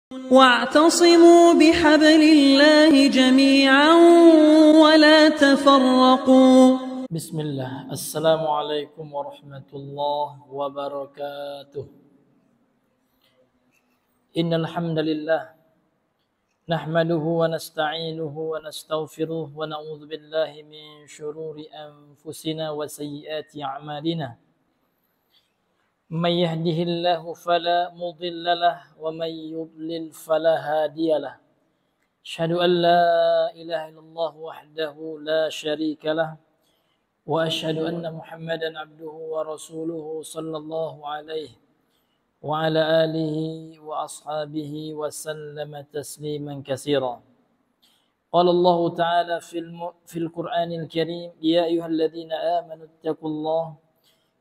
واعتصموا بحبل الله جميعا ولا تفرقوا. بسم الله. السلام عليكم ورحمة الله وبركاته. إن الحمد لله نحمده ونستعينه ونستغفره ونعوذ بالله من شرور أنفسنا وسيئات أعمالنا. من يهده الله فلا مضل له ومن يضلل فلا هادي له. أشهد أن لا إله إلا الله وحده لا شريك له وأشهد أن محمدا عبده ورسوله صلى الله عليه وعلى آله وأصحابه وسلم تسليما كثيرا. قال الله تعالى في القرآن الكريم: يا أيها الذين آمنوا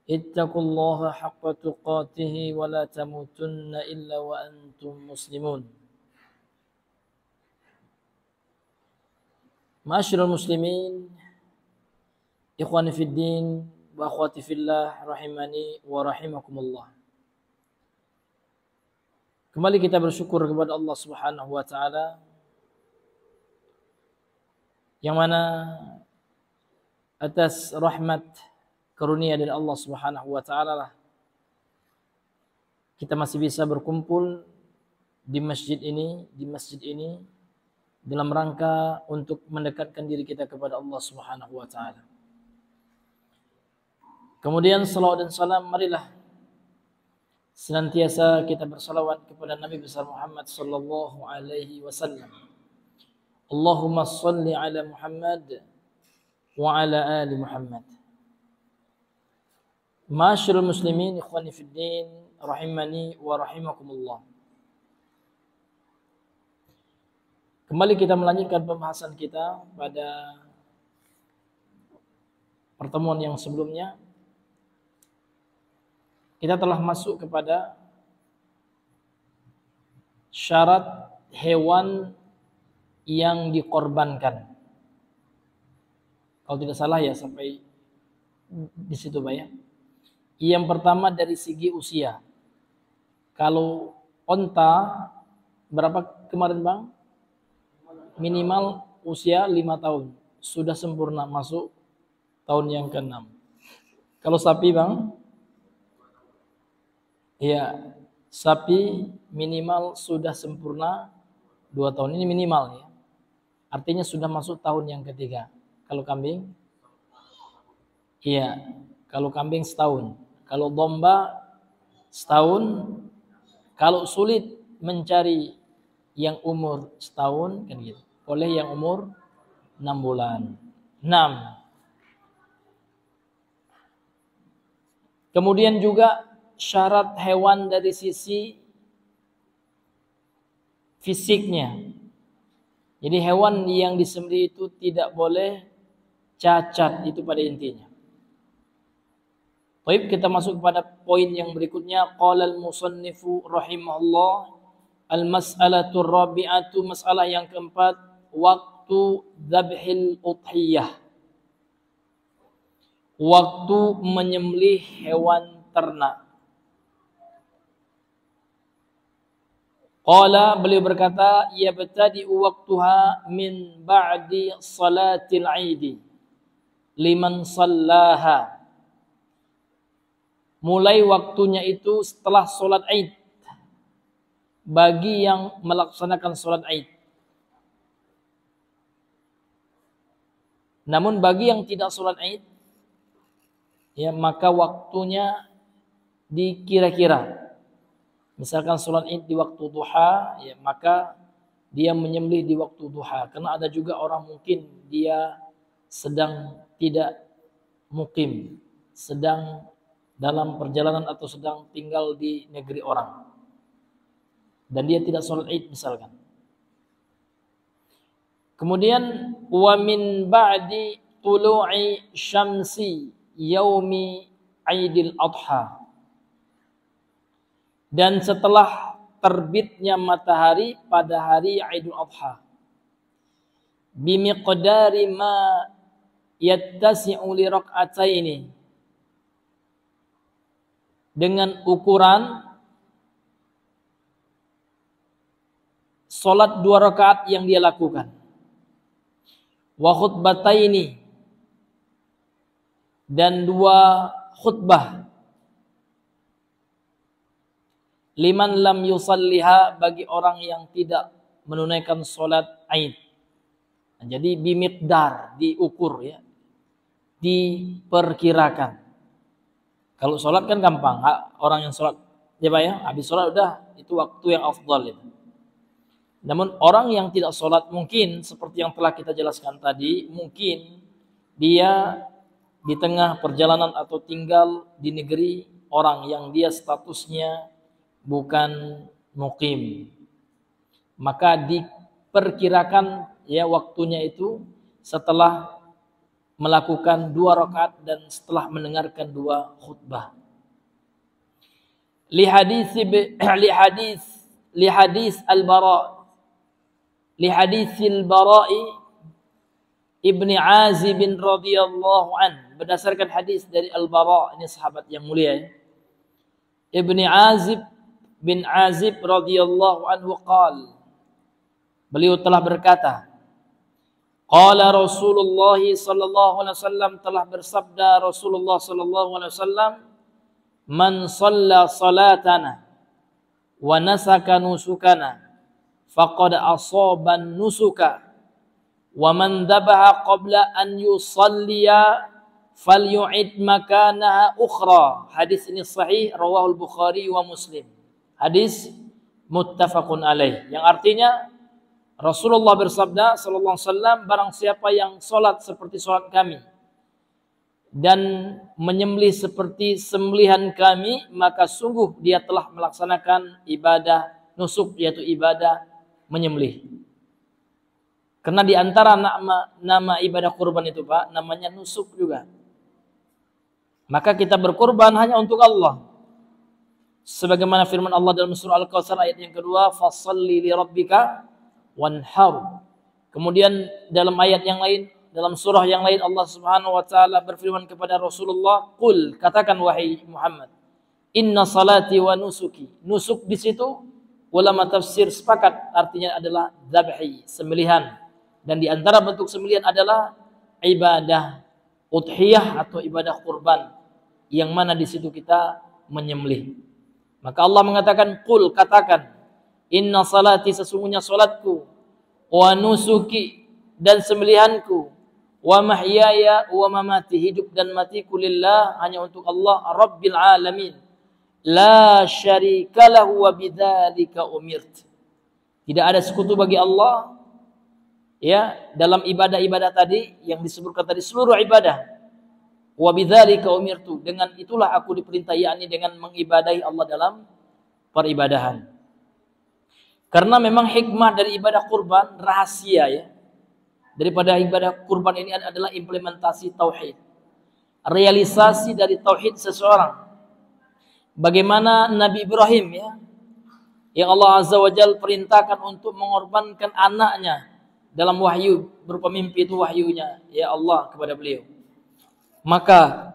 اتقوا الله حق تقاته ولا تموتن إلا وأنتم مسلمون. Ma'asyiral muslimin, ikhwani fid din wa akhwati fillah, rahimani wa rahimakumullah. Kembali kita bersyukur kepada Allah Subhanahu wa taala yang mana atas rahmat karunia dari Allah Subhanahu wa taala lah kita masih bisa berkumpul di masjid ini dalam rangka untuk mendekatkan diri kita kepada Allah Subhanahu wa taala. Kemudian salawat dan salam, marilah senantiasa kita bersalawat kepada Nabi besar Muhammad sallallahu alaihi wasallam. Allahumma shalli ala Muhammad wa ala ali Muhammad. Ma'asyiral muslimin, ikhwani fid din, rahimani wa rahimakumullah. Kembali kita melanjutkan pembahasan kita pada pertemuan yang sebelumnya. Kita telah masuk kepada syarat hewan yang dikorbankan. Kalau tidak salah ya sampai di situ Pak ya. Yang pertama dari segi usia. Kalau onta berapa kemarin Bang? Minimal usia 5 tahun. Sudah sempurna masuk tahun yang ke-6. Kalau sapi Bang? Ya, sapi minimal sudah sempurna 2 tahun. Ini minimal ya. Artinya sudah masuk tahun yang ketiga. Kalau kambing? Iya, kalau kambing setahun. Kalau domba setahun. Kalau sulit mencari yang umur setahun kan gitu. Oleh yang umur 6 bulan. 6. Kemudian juga syarat hewan dari sisi fisiknya. Jadi hewan yang disembelih itu tidak boleh cacat, itu pada intinya. Baik, kita masuk kepada poin yang berikutnya. Qala al-musannifu rahimahullah, al-mas'alatu rabi'atu, masalah yang keempat, waktu dzabhil udhiyah. Waktu menyembelih hewan ternak. Qala, beliau berkata, yabtadi'u waqtuha min ba'di salatil 'aidi liman sallaha. Mulai waktunya itu setelah salat Id bagi yang melaksanakan salat Id. Namun bagi yang tidak salat Id ya, maka waktunya dikira-kira. Misalkan sholat Id di waktu duha, ya maka dia menyembelih di waktu duha. Karena ada juga orang mungkin dia sedang tidak mukim, sedang dalam perjalanan atau sedang tinggal di negeri orang. Dan dia tidak sholat Id misalkan. Kemudian wa min ba'di tulu'i syamsi yaumi Aidil Adha. Dan setelah terbitnya matahari pada hari Aidul Adha. Bimiqdari ma yattasi'u li rak'ataini. Dengan ukuran salat 2 rakaat yang dia lakukan. Wa khutbataini, dan 2 khutbah. Liman lam yusalliha, bagi orang yang tidak menunaikan salat Aid. Nah, jadi bimiqdar, diukur ya. Diperkirakan. Kalau salat kan gampang, orang yang salat ya Pak ya, habis salat udah itu waktu yang afdal itu. Namun orang yang tidak sholat mungkin seperti yang telah kita jelaskan tadi, mungkin dia di tengah perjalanan atau tinggal di negeri orang yang dia statusnya bukan muqim. Maka diperkirakan ya waktunya itu setelah melakukan 2 rakaat dan setelah mendengarkan 2 khutbah. Li hadis al-Bara' li haditsil Bara'i ibni Azib radhiyallahu an, berdasarkan hadis dari Al-Bara', ini sahabat yang mulia ya. Ibni Azib bin Azib radhiyallahu anhu qala, beliau telah berkata, qala Rasulullah sallallahu alaihi wasallam, telah bersabda Rasulullah sallallahu alaihi wasallam, man shalla salatana wa nasaka nusukana faqad asaban nusuka wa man dhabaha qabla an yusalliya falyu'id makanaha ukhra. Hadis ini sahih, rawahul Bukhari wa Muslim. Hadis muttafaqun alaih, yang artinya Rasulullah bersabda sallallahu alaihi wasallam, barang siapa yang salat seperti salat kami dan menyembelih seperti sembelihan kami, maka sungguh dia telah melaksanakan ibadah nusuk, yaitu ibadah menyembelih. Karena di antara nama ibadah kurban itu Pak, namanya nusuk juga. Maka kita berkurban hanya untuk Allah. Sebagaimana firman Allah dalam surah Al-Kautsar ayat yang kedua, fasholli li rabbika wanhar. Kemudian dalam ayat yang lain, dalam surah yang lain, Allah Subhanahu wa taala berfirman kepada Rasulullah, "Qul," katakan wahai Muhammad, "Inna salati wa nusuki." Nusuk di situ ulama tafsir sepakat artinya adalah dzabhi, sembelihan. Dan di antara bentuk sembelihan adalah ibadah udhiyah atau ibadah kurban, yang mana di situ kita menyembelih. Maka Allah mengatakan, "Qul," katakan, "Inna salati," sesungguhnya salatku, "wa nusuki," dan sembelihanku, "wa mahyaya wa mamati," hidup dan matiku, "lillah," hanya untuk Allah, Rabbil alamin, la syarika lahu wa bidzalika umirt." Tidak ada sekutu bagi Allah ya dalam ibadah-ibadah tadi yang disebutkan tadi, seluruh ibadah. Wa bidzalika umirtu, dengan itulah aku diperintah, yakni dengan mengibadahi Allah dalam peribadahan. Karena memang hikmah dari ibadah kurban rahasia ya. Daripada ibadah kurban ini adalah implementasi tauhid. Realisasi dari tauhid seseorang. Bagaimana Nabi Ibrahim ya, yang Allah Azza wa Jalla perintahkan untuk mengorbankan anaknya dalam wahyu, berupa mimpi, itu wahyunya ya Allah kepada beliau. Maka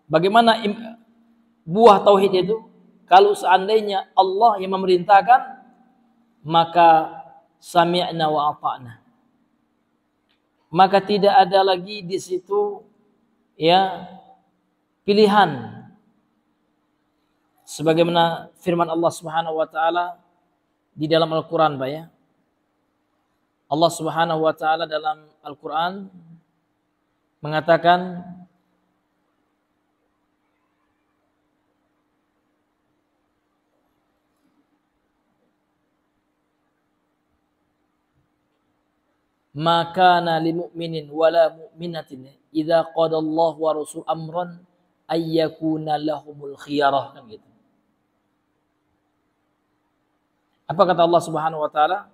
bagaimana buah tauhid itu? Kalau seandainya Allah yang memerintahkan, maka sami'na wa ata'na. Maka tidak ada lagi di situ ya pilihan. Sebagaimana firman Allah Subhanahu wa taala di dalam Al-Qur'an, Pak ya. Allah Subhanahu wa taala dalam Al-Qur'an mengatakan, "Ma kana lil mu'minin wala mu'minatin idza qada Allah wa rasul amran ay yakuna lahumul khiyarah." Kan gitu. Apa kata Allah Subhanahu wa taala?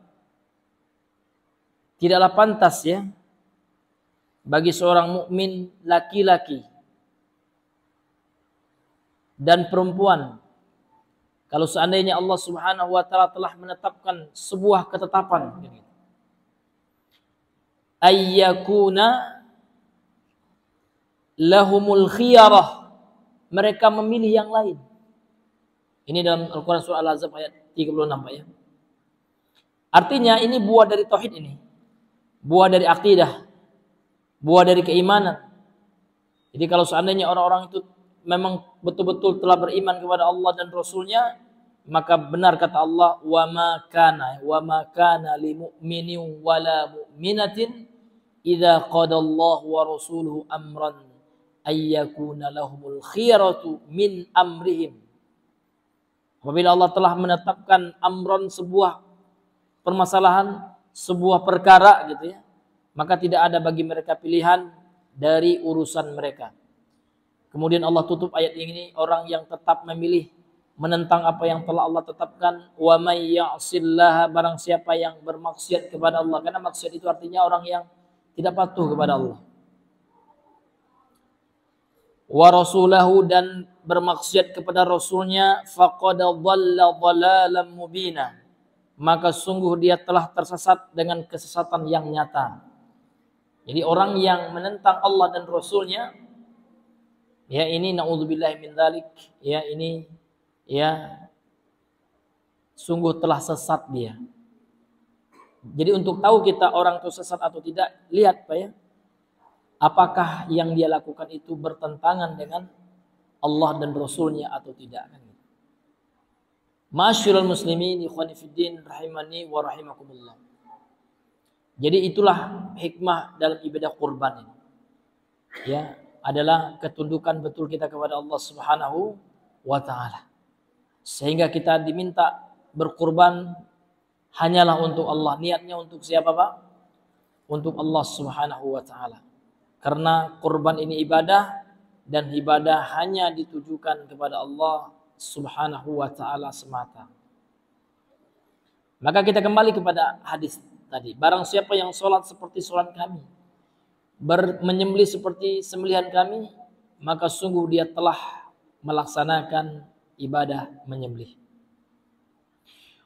Tidaklah pantas ya bagi seorang mukmin laki-laki dan perempuan, kalau seandainya Allah Subhanahu wa taala telah menetapkan sebuah ketetapan, ayyakuna lahumul khiyarah, mereka memilih yang lain. Ini dalam Al-Quran surah Al-Ahzab ayat 36 ya. Artinya ini buah dari tauhid ini. Buah dari akidah. Buah dari keimanan. Jadi kalau seandainya orang-orang itu memang betul-betul telah beriman kepada Allah dan Rasulnya, maka benar kata Allah, wa ma kana li mu'minin wala mu'minatin idza qadallahu wa rasuluhu amran ayyakuna lahumul khiyaratu min amrihim. Apabila Allah telah menetapkan amron, sebuah permasalahan, sebuah perkara gitu ya, maka tidak ada bagi mereka pilihan dari urusan mereka. Kemudian Allah tutup ayat ini, orang yang tetap memilih menentang apa yang telah Allah tetapkan. Wa may ya'sillaha, barang siapa yang bermaksiat kepada Allah. Karena maksiat itu artinya orang yang tidak patuh kepada Allah. Wa rasulahu, dan bermaksiat kepada Rasulnya. Faqad dhalla dhalalan mubina, maka sungguh dia telah tersesat dengan kesesatan yang nyata. Jadi orang yang menentang Allah dan Rasulnya, ya ini naudzubillahi min dzalik, ya ini ya sungguh telah sesat dia. Jadi untuk tahu kita orang itu sesat atau tidak, lihat Pak ya, apakah yang dia lakukan itu bertentangan dengan Allah dan Rasulnya atau tidak. Ma'asyiral muslimin ikhwani fiddin rahimani wa rahimakumullah. Jadi itulah hikmah dalam ibadah kurban ini. Ya, adalah ketundukan betul kita kepada Allah Subhanahu wa taala. Sehingga kita diminta berkurban hanyalah untuk Allah. Niatnya untuk siapa, Pak? Untuk Allah Subhanahu wa taala. Karena kurban ini ibadah, dan ibadah hanya ditujukan kepada Allah Subhanahu wa taala semata. Maka kita kembali kepada hadis tadi. Barang siapa yang sholat seperti sholat kami, menyembelih seperti sembelihan kami, maka sungguh dia telah melaksanakan ibadah menyembelih.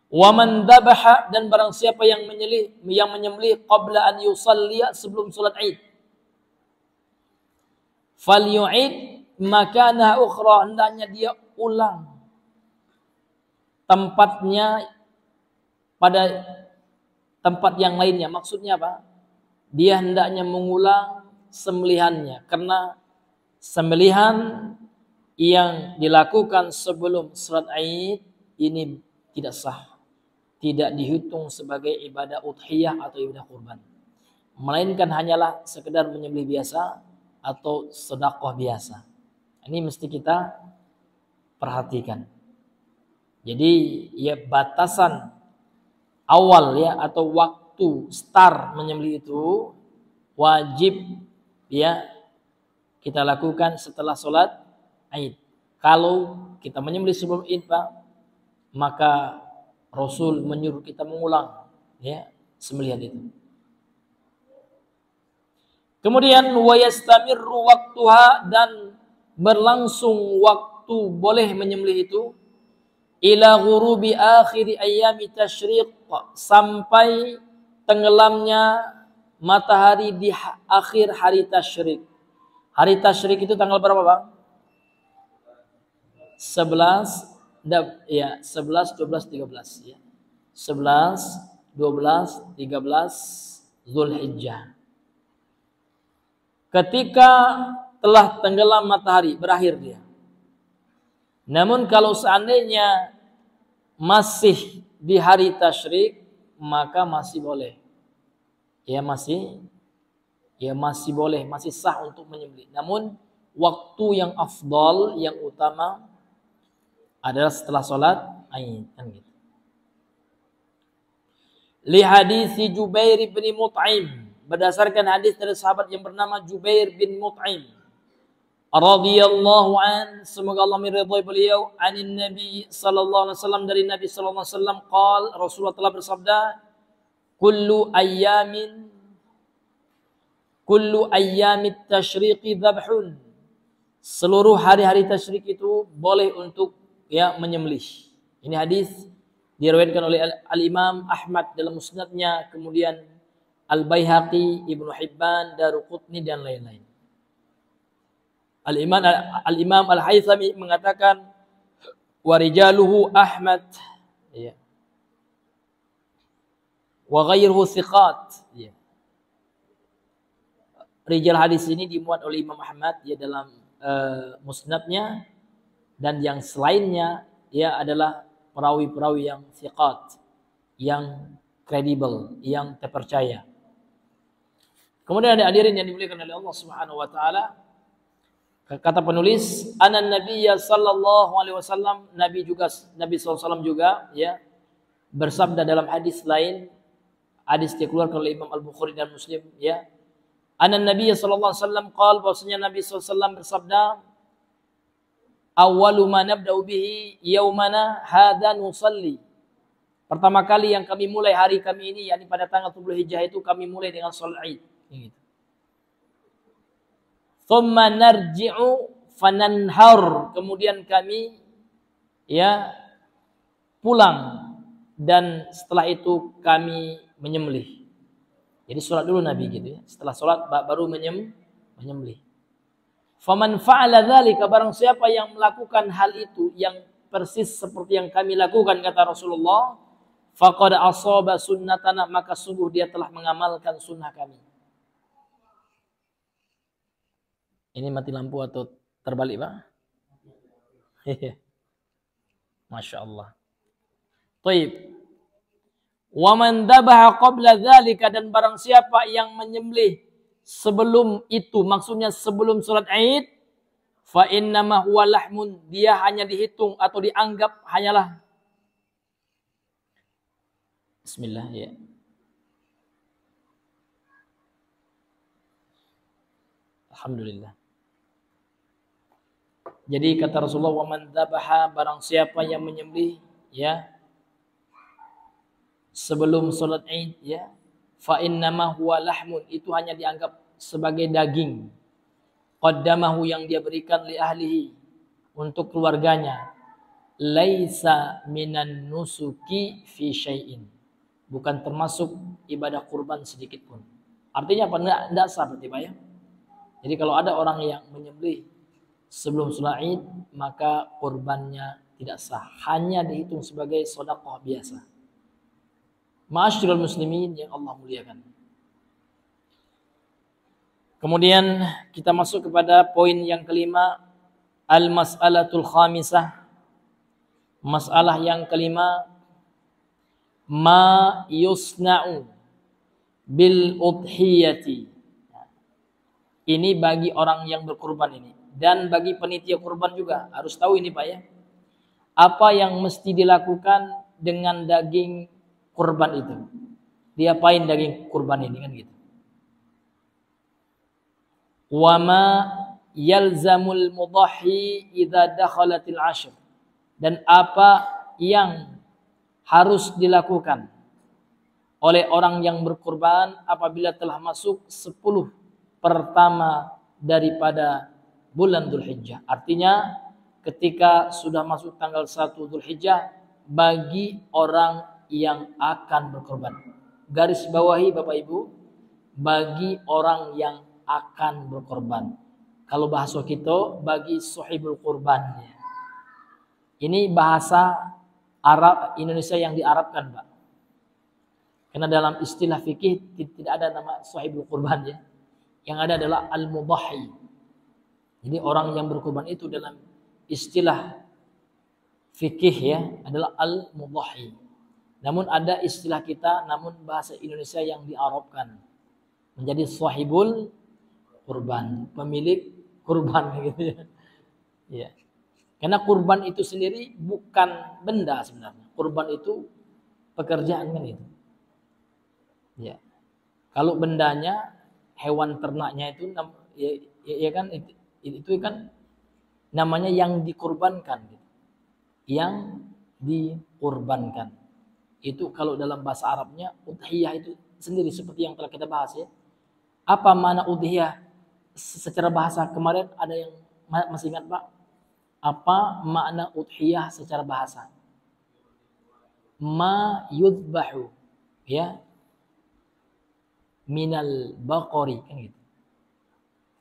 Wa man dhabaha, dan barang siapa yang menyembelih qabla an yusalliya, sebelum sholat Id, falyu'id makanaha ukhra, hendaknya dia ulang tempatnya pada tempat yang lainnya. Maksudnya apa? Dia hendaknya mengulang sembelihannya, karena sembelihan yang dilakukan sebelum salat Id ini tidak sah, tidak dihitung sebagai ibadah udhiyah atau ibadah kurban, melainkan hanyalah sekedar menyembelih biasa atau sedekah biasa. Ini mesti kita perhatikan. Jadi ya batasan awal ya atau waktu start menyembelih itu wajib ya kita lakukan setelah sholat Id. Kalau kita menyembelih sebelum Id, Pak, maka Rasul menyuruh kita mengulang ya sembelihan itu. Kemudian wa yastamirru waqtuha, dan berlangsung waktu boleh menyembelih itu ila ghurubi akhir ayyami tasyriq, sampai tenggelamnya matahari di akhir hari tasyrik. Hari tasyrik itu tanggal berapa, Bang? 11, 12, 13 ya. 11, 12, 13 Zulhijjah. Ketika telah tenggelam matahari, berakhir dia. Namun kalau seandainya masih di hari tasyrik, maka masih boleh. Ya masih boleh, masih sah untuk menyembelih. Namun waktu yang afdal, yang utama adalah setelah sholat Id, kan gitu. Li hadis Jubair bin Mut'im, berdasarkan hadis dari sahabat yang bernama Jubair bin Mut'im radhiyallahu an, semoga Allah meridhai beliau, anin Nabi sallallahu alaihi wasallam, dari Nabi sallallahu alaihi wasallam, qala, Rasulullah telah bersabda, kullu ayyamit tasyriqi dzabhun, seluruh hari-hari tasyrik itu boleh untuk ya menyembelih. Ini hadis diriwayatkan oleh Al-Imam Ahmad dalam musnadnya, kemudian Al-Baihaqi, Ibnu Hibban, Daruqutni, dan lain-lain. Al-Imam Al-Haythami mengatakan warijaluhu Ahmad, ya. wa ghairuhu thiqat. Ya. Rijal hadis ini dimuat oleh Imam Ahmad ya dalam musnadnya, dan yang selainnya ya adalah perawi-perawi yang thiqat, yang kredibel, yang terpercaya. Kemudian ada hadirin yang dimuliakan oleh Allah Subhanahu wa taala, kata penulis, anan nabiyya sallallahu alaihi wasallam, Nabi sallallahu alaihi wasallam juga ya bersabda dalam hadis lain, hadis dikeluarkan oleh Imam Al-Bukhari dan Muslim ya. Anan nabiyya sallallahu alaihi wasallam qala, bahwasanya Nabi sallallahu alaihi wasallam bersabda, awwalu ma nabda'u bihi yaumana hadza nusalli. Pertama kali yang kami mulai hari kami ini, yakni pada tanggal 10 Hijjah itu, kami mulai dengan salat Id. Gitu. Thumma narji'u fananhar, kemudian kami ya pulang dan setelah itu kami menyembelih. Jadi sholat dulu Nabi gitu ya. Setelah sholat baru menyembelih. Faman fa'ala dzalika, barang siapa yang melakukan hal itu yang persis seperti yang kami lakukan, kata Rasulullah, faqad asaba sunnatana, maka sungguh dia telah mengamalkan sunnah kami. Ini mati lampu atau terbalik, Pak? Masya Allah. Taib. Wa man dabaha qabla dzalika, dan barang siapa yang menyembelih sebelum itu, maksudnya sebelum salat Id, fa innama huwa lahmun, dia hanya dihitung atau dianggap hanyalah, bismillah ya. Alhamdulillah. Jadi kata Rasulullah, wa man dzabaha, barang siapa yang menyembelih ya sebelum salat Id ya, fa innama huwa lahmun, itu hanya dianggap sebagai daging, qaddamahu, yang dia berikan li ahlihi, untuk keluarganya, laisa minan nusuki fi syai'in, bukan termasuk ibadah kurban sedikit pun. Artinya apa? Enggak sah berarti Pak ya. Jadi kalau ada orang yang menyembelih sebelum salat Id, maka kurbannya tidak sah, hanya dihitung sebagai sedekah biasa. Ma'asyiral muslimin yang Allah muliakan. Kemudian kita masuk kepada poin yang kelima, al-mas'alatul khamisah. Masalah yang kelima, ma yusna'u bil udhiyati. Ini bagi orang yang berkurban ini, dan bagi panitia kurban juga harus tahu ini Pak ya. Apa yang mesti dilakukan dengan daging kurban itu? Diapain daging kurban ini kan gitu. Wa ma yalzamul mudahhi idza dakhalatil ashr, dan apa yang harus dilakukan oleh orang yang berkurban apabila telah masuk 10 pertama daripada bulan Dzulhijjah. Artinya ketika sudah masuk tanggal 1 Dzulhijjah bagi orang yang akan berkorban. Garis bawahi Bapak Ibu, bagi orang yang akan berkorban. Kalau bahasa kita, bagi sahibul kurban. Ini bahasa Arab Indonesia yang diarabkan, Pak. Karena dalam istilah fikih tidak ada nama sahibul kurban ya. Yang ada adalah al-mudahhi. Jadi orang yang berkorban itu dalam istilah fikih ya adalah al-mudahhi. Namun ada istilah kita, namun bahasa Indonesia yang diarabkan menjadi sahibul kurban, pemilik kurban gitu ya. Ya. Karena kurban itu sendiri bukan benda sebenarnya. Kurban itu pekerjaan kan itu. Ya. Kalau bendanya hewan ternaknya itu ya kan itu kan namanya yang dikurbankan gitu. Yang dikurbankan. Itu kalau dalam bahasa Arabnya udhiyah itu sendiri seperti yang telah kita bahas ya. Apa makna udhiyah secara bahasa? Kemarin ada yang masih ingat Pak? Apa makna udhiyah secara bahasa? Ma yudbahu ya minal baqari kan gitu.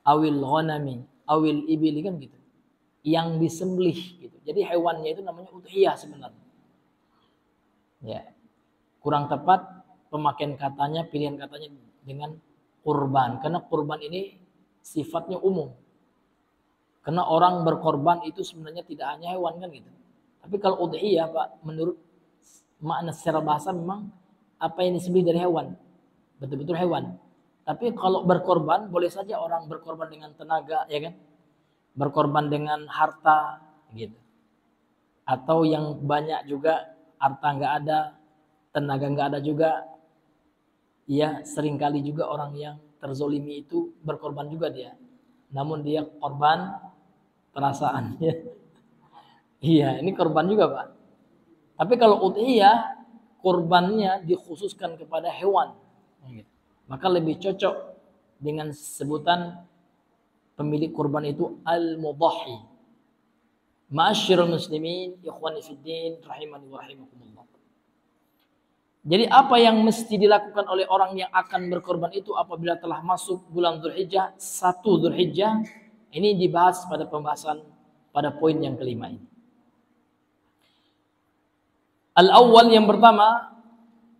Awil ghanami, awil ibili kan gitu. Yang disembelih gitu. Jadi hewannya itu namanya udhiyah sebenarnya. Ya. Kurang tepat pemakaian katanya, pilihan katanya dengan kurban. Karena kurban ini sifatnya umum. Karena orang berkorban itu sebenarnya tidak hanya hewan kan gitu. Tapi kalau udhiyah Pak, menurut makna secara bahasa memang apa yang disembelih dari hewan. Betul-betul hewan. Tapi kalau berkorban, boleh saja orang berkorban dengan tenaga, ya kan? Berkorban dengan harta, gitu. Atau yang banyak juga, harta nggak ada, tenaga nggak ada juga. Ya, seringkali juga orang yang terzolimi itu berkorban juga dia. Namun dia korban perasaan. Ya. Iya, ini korban juga Pak. Tapi kalau udhiyah, korbannya dikhususkan kepada hewan. Gitu. Maka lebih cocok dengan sebutan pemilik kurban itu al-mudahhi. Ma'asyiral muslimin, ikhwani fid din, rahimani wa rahimakumullah. Jadi apa yang mesti dilakukan oleh orang yang akan berkorban itu apabila telah masuk bulan Dzulhijjah, 1 Dzulhijjah, ini dibahas pada pembahasan pada poin yang kelima ini. Al-awwal yang pertama,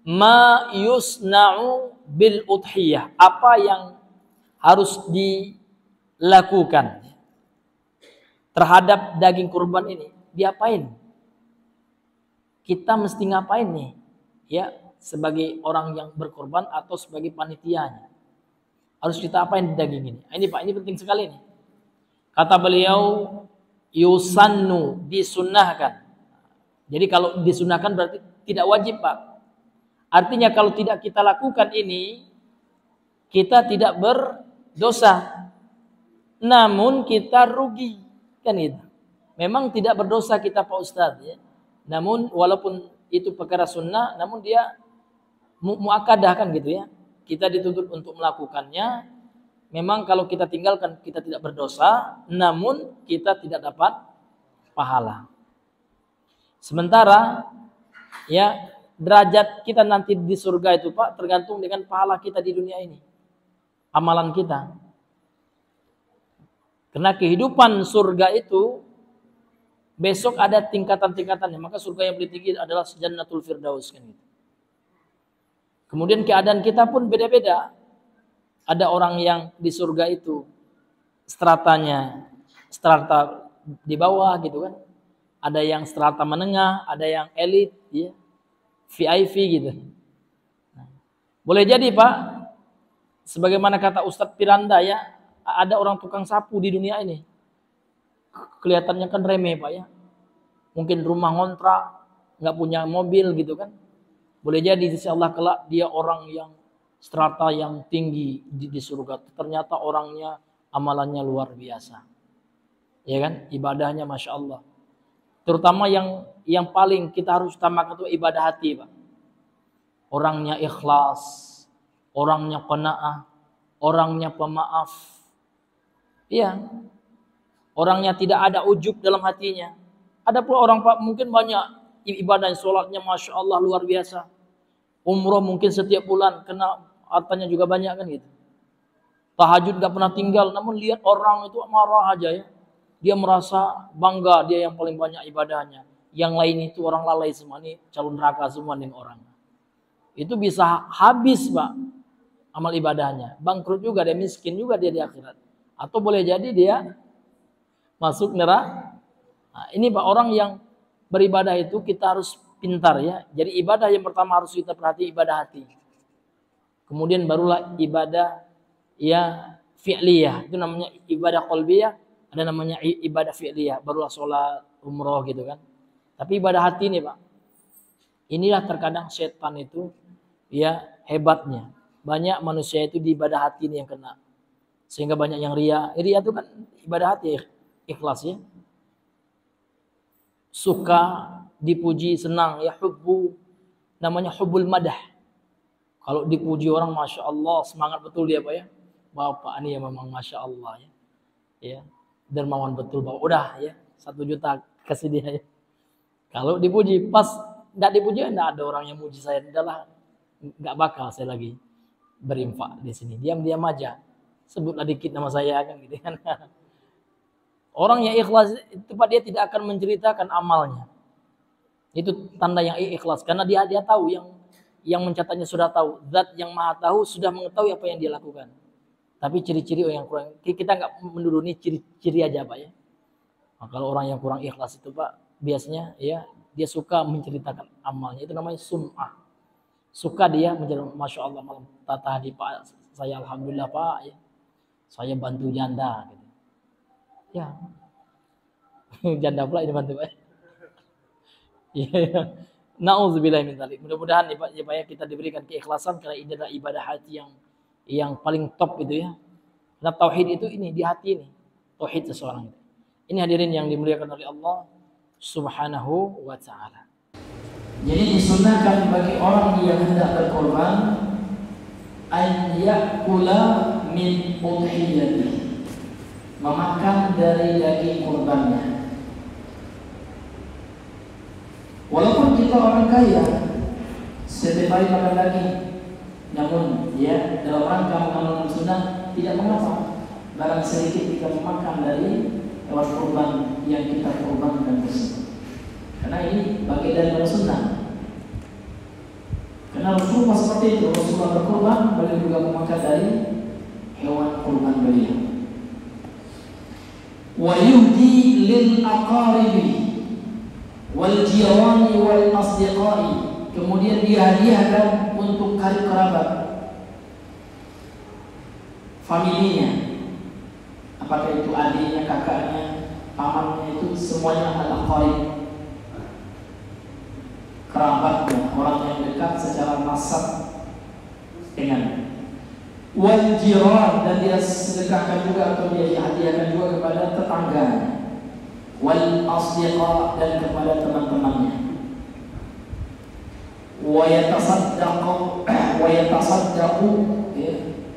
ma yusna'u bil udhiyah, apa yang harus dilakukan terhadap daging kurban ini, diapain? Kita mesti ngapain nih? Ya, sebagai orang yang berkorban atau sebagai panitianya. Harus kita apain di daging ini? Ini Pak, ini penting sekali nih. Kata beliau, yusannu, disunnahkan. Jadi kalau disunahkan berarti tidak wajib Pak. Artinya kalau tidak kita lakukan ini, kita tidak berdosa. Namun kita rugi. Kan itu. Memang tidak berdosa kita Pak Ustadz. Ya. Namun walaupun itu perkara sunnah, namun dia mu'akadah kan gitu ya. Kita dituntut untuk melakukannya. Memang kalau kita tinggalkan kita tidak berdosa, namun kita tidak dapat pahala. Sementara ya derajat kita nanti di surga itu Pak tergantung dengan pahala kita di dunia ini. Amalan kita. Karena kehidupan surga itu besok ada tingkatan-tingkatannya. Maka surga yang paling tinggi adalah Jannatul Firdaus kan gitu. Kemudian keadaan kita pun beda-beda. Ada orang yang di surga itu stratanya strata di bawah gitu kan. Ada yang strata menengah, ada yang elit, ya, VIP gitu. Nah, boleh jadi Pak, sebagaimana kata Ustadz Piranda ya, ada orang tukang sapu di dunia ini. Kelihatannya kan remeh Pak ya. Mungkin rumah ngontrak, nggak punya mobil gitu kan. Boleh jadi insya Allah kelak dia orang yang strata yang tinggi di surga. Ternyata orangnya amalannya luar biasa. Ya kan? Ibadahnya Masya Allah. Terutama yang paling kita harus utamakan itu ibadah hati, Pak. Orangnya ikhlas, orangnya qanaah, orangnya pemaaf. Iya. Orangnya tidak ada ujub dalam hatinya. Ada pula orang Pak mungkin banyak ibadah, sholatnya Masya Allah luar biasa. Umroh mungkin setiap bulan, kena hartanya juga banyak kan gitu. Tahajud gak pernah tinggal, namun lihat orang itu marah aja ya. Dia merasa bangga, dia yang paling banyak ibadahnya. Yang lain itu orang lalai semua, nih calon neraka semua nih orang. Itu bisa habis Pak amal ibadahnya. Bangkrut juga, dia miskin juga dia di akhirat. Atau boleh jadi dia masuk neraka. Nah, ini Pak orang yang beribadah itu kita harus pintar ya. Jadi ibadah yang pertama harus kita perhati ibadah hati. Kemudian barulah ibadah ya fi'liyah. Itu namanya ibadah qalbiyah. Ada namanya ibadah fi'liyah, barulah sholat, umroh gitu kan. Tapi ibadah hati nih Pak, inilah terkadang setan itu ya hebatnya. Banyak manusia itu di ibadah hati nih yang kena. Sehingga banyak yang ria. Ria itu kan ibadah hati, ikhlas ya. Suka, dipuji, senang, ya hubbu. Namanya hubbul madah. Kalau dipuji orang Masya Allah, semangat betul dia Pak ya. Bapak ini ya memang Masya Allah ya. Ya. Dermawan betul Bapak. Udah ya 1 juta kasih dia ya. Kalau dipuji, pas nggak dipuji nggak ada orang yang muji saya. Udahlah, nggak bakal saya lagi berinfak di sini. Diam-diam aja. Sebutlah dikit nama saya kan gitu kan. Orang yang ikhlas itu Pak dia tidak akan menceritakan amalnya. Itu tanda yang ikhlas karena dia tahu yang yang mencatatnya sudah tahu. Zat yang maha tahu sudah mengetahui apa yang dia lakukan. Tapi ciri-ciri orang yang kurang, kita nggak menuruni ciri-ciri aja Pak ya. Nah, kalau orang yang kurang ikhlas itu Pak, biasanya ya dia suka menceritakan amalnya, itu namanya sum'ah. Suka dia menceritakan, Masya Allah malam tadi Pak, saya Alhamdulillah Pak ya, saya bantu janda gitu. Ya janda pula ini bantu Pak ya. Na'udzubillah min dzalik. Mudah-mudahan ya Pak ya, kita diberikan keikhlasan, karena ini adalah ibadah hati yang paling top itu ya. Karena tauhid itu ini di hati ini. Tauhid seseorang itu. Ini hadirin yang dimuliakan oleh Allah Subhanahu wa taala. Jadi disunahkan bagi orang yang hendak berkorban an ya'kula min udhiyati, memakan dari daging kurbannya. Walaupun kita orang kaya, setiap hari makan daging, namun ya dalam rangka mengamalkan sunnah tidak mengapa barang sedikit kita memakan dari hewan kurban yang kita kurbankan tersebut, karena ini bagian dari sunnah. Karena Rasulullah seperti itu, Rasulullah berkurban, beliau juga memakan dari hewan kurban beliau. Wa yuhdi lil aqaribi wal jirani wal asdiqai, kemudian dihadiahkan untuk karib kerabat, familinya, apakah itu adiknya, kakaknya, pamannya, itu semuanya adalah qarib, kerabatnya, orang yang dekat secara nasab dengan. Wal jiran, dan dia sedekahkan juga atau dia hadiahkan juga kepada tetangganya. Wal asdiqa, dan kepada teman-temannya. Wa yatasaddaqu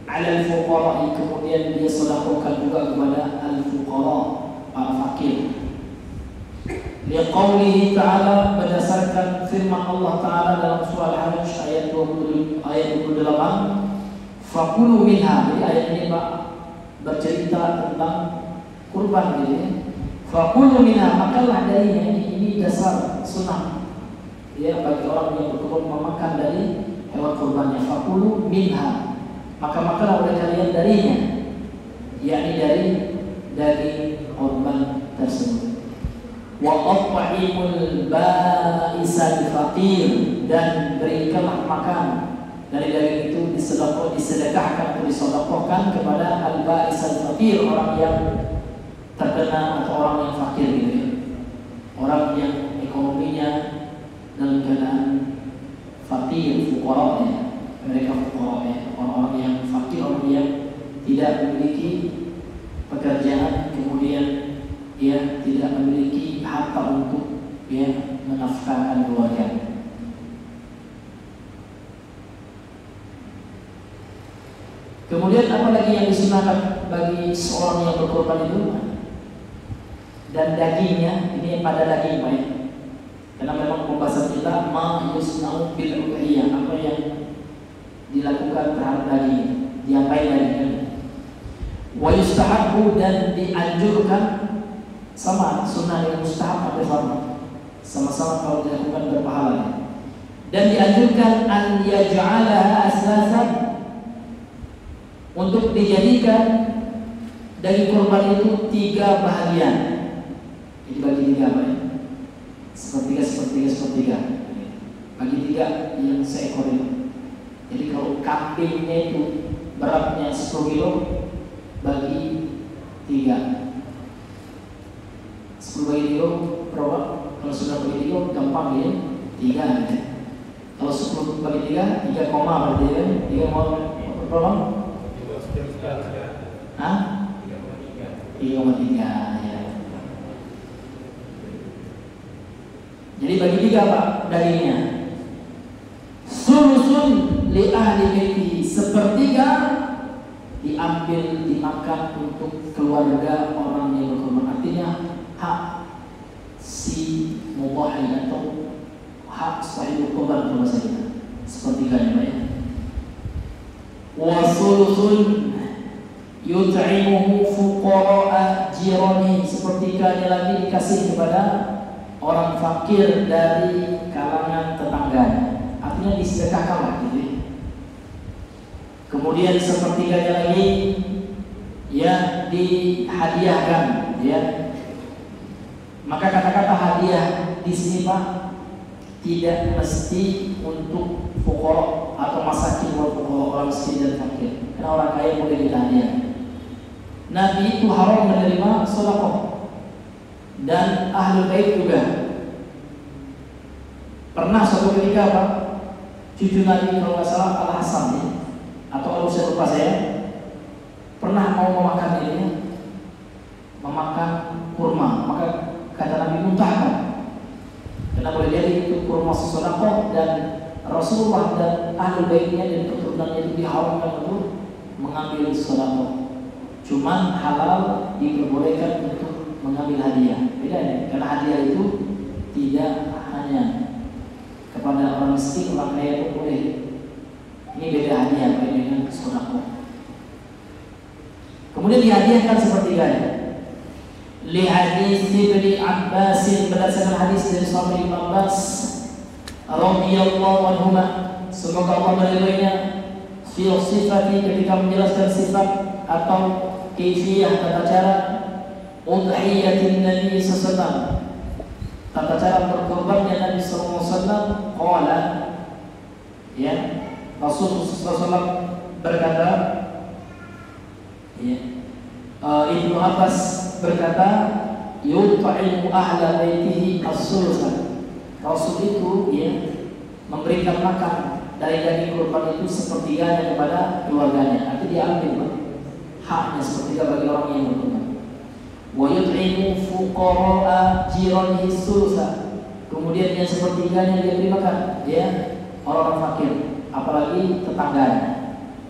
ala al-fuqara, kemudian dia sedekahkan juga kepada al-fuqara, para fakir. Liqaulihi ta'ala, berdasarkan firman Allah Ta'ala dalam surah Al-Hajj ayat 28, fakulu minha. Jadi ayat ini Pak bercerita tentang kurban gitu ya. Fakulu minha, makanlah darinya. Ini dasar sunnah ya bagi orang yang berkurban, memakan dari hewan kurbannya. Fakulu minha, maka makanlah oleh kalian darinya, yakni dari daging kurban tersebut. Wa at'imul ba'isal faqir, dan berikanlah makan dari daging itu, disedekahkan atau disedekahkan kepada al-ba'isal faqir, orang yang terkena atau orang yang fakir gitu ya. Orang yang ekonominya dalam keadaan fakir, fuqara ya. Mereka fuqara ya, orang-orang yang fakir, orang yang tidak memiliki pekerjaan, kemudian dia tidak memiliki harta untuk ya menafkahkan keluarga. Kemudian apa lagi yang disunahkan bagi seorang yang berkorban itu? Dan dagingnya ini pada daging baik. Karena memang pembahasan kita ma yusna'u bil udhiyah, apa yang dilakukan terhadap daging, diapain dagingnya. Wa yustahabbu, dan dianjurkan, sama sunnah dengan mustahab hampir sama-sama kalau dilakukan berpahala. Dan dianjurkan an yaj'alaha asasan, untuk dijadikan daging kurban itu 3 bahagian. Jadi bagi 3 apa ya? Sepertiga. Bagi 3 yang seekor itu. Jadi kalau kambingnya itu beratnya 10 kilo, bagi 3. 10 bagi 3 berapa? Kalau sudah bagi 3 gampang ya, 3 ya. Kalau 10 bagi 3, 3 koma berarti ya. 3 berapa? Hah? 3,3 ya. Jadi bagi 3 Pak dagingnya. Sulusun li ahli baiti, 1/3 diambil dimakan untuk keluarga orang yang berkorban. Artinya hak si mudhahi atau hak sahib korban kalau bahasa kita. 1/3 ya. Wa sulusun yut'imuhu fuqara'a jirani, 1/3 lagi dikasih kepada orang fakir dari kalangan tetangganya. Artinya artinya disedekahkan gitu ya. Kemudian sepertiganya lagi ya dihadiahkan ya. Maka kata-kata hadiah di sini Pak tidak mesti untuk fuqara atau masakin wal fuqara, orang miskin dan fakir. Karena orang kaya boleh dihadiah. Nabi itu haram menerima sedekah dan ahlul bait juga. Pernah suatu ketika Pak, cucu Nabi kalau nggak salah Al Hasan ya, atau kalau saya lupa saya, pernah mau memakan ini, memakan kurma, maka kata Nabi muntahkan. Karena boleh jadi itu kurma sedekah dan Rasulullah dan ahlul baitnya dan keturunannya itu diharamkan untuk mengambil sedekah. Cuman halal diperbolehkan untuk mengambil hadiah. Beda ya, karena hadiah itu tidak hanya kepada orang miskin, orang kaya pun boleh. Ini beda hadiah dengan sedekah. Kemudian dihadiahkan sepertiganya. Li hadis Ibnu Abbas, berdasarkan hadis dari sahabat Ibnu Abbas radhiyallahu anhuma, semoga Allah meridhoinya, fi sifati, ketika menjelaskan sifat atau kaifiyah tata cara udhiyatin Nabi sallallahu alaihi wasallam, tata cara berkorbannya Nabi sallallahu alaihi wasallam. Qala ya, Rasulullah sallallahu alaihi wasallam berkata ya, Ibnu Abbas berkata yut'imu ahla baitihi as-sulusan. Rasul itu ya memberikan makan dari daging kurban itu sepertiganya kepada keluarganya. Artinya diambil haknya sepertiga bagi orang yang berkurban. Wa yut'imu fuqara'a jiranihi as-sulusan. Kemudian yang sepertiganya dia beri makan ya orang-orang fakir, apalagi tetangganya.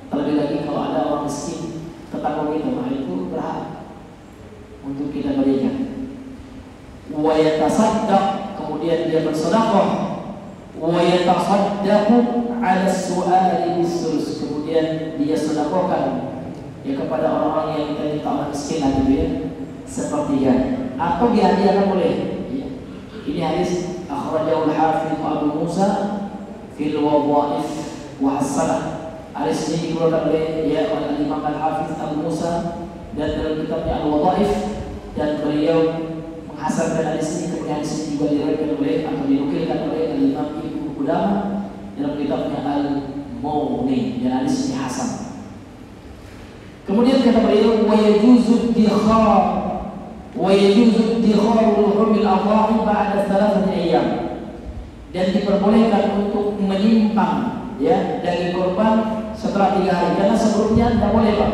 Terlebih lagi kalau ada orang miskin tetangga kita, itu berhak untuk kita berikan. Wa yatasaddaq, kemudian dia bersedekah. Wa yatasaddaqu 'ala su'ali bis-sulus, kemudian dia sedekahkan ya kepada orang-orang yang minta orang miskin gitu ya, sepertiga atau dihadiahkan boleh ya. Ini hadis akhrajahu al-Hafidz Abu Musa fil Wadha'if wa hasanah. Hadis ini dikeluarkan oleh ya oleh Imam Al-Hafidz Abu Musa dan dalam kitabnya Al-Wadha'if, dan beliau menghasankan hadis ini. Kemudian hadis ini juga diriwayatkan oleh atau dinukilkan oleh Imam Ibnu Qudamah dalam kitabnya Al-Mughni, dan hadis ini hasan. Kemudian kata beliau wa yajuzu iddikhar luhumil adhahi ba'da 3 ayyam, dan diperbolehkan untuk menyimpan ya daging kurban setelah 3 hari, karena sebelumnya tidak boleh Pak.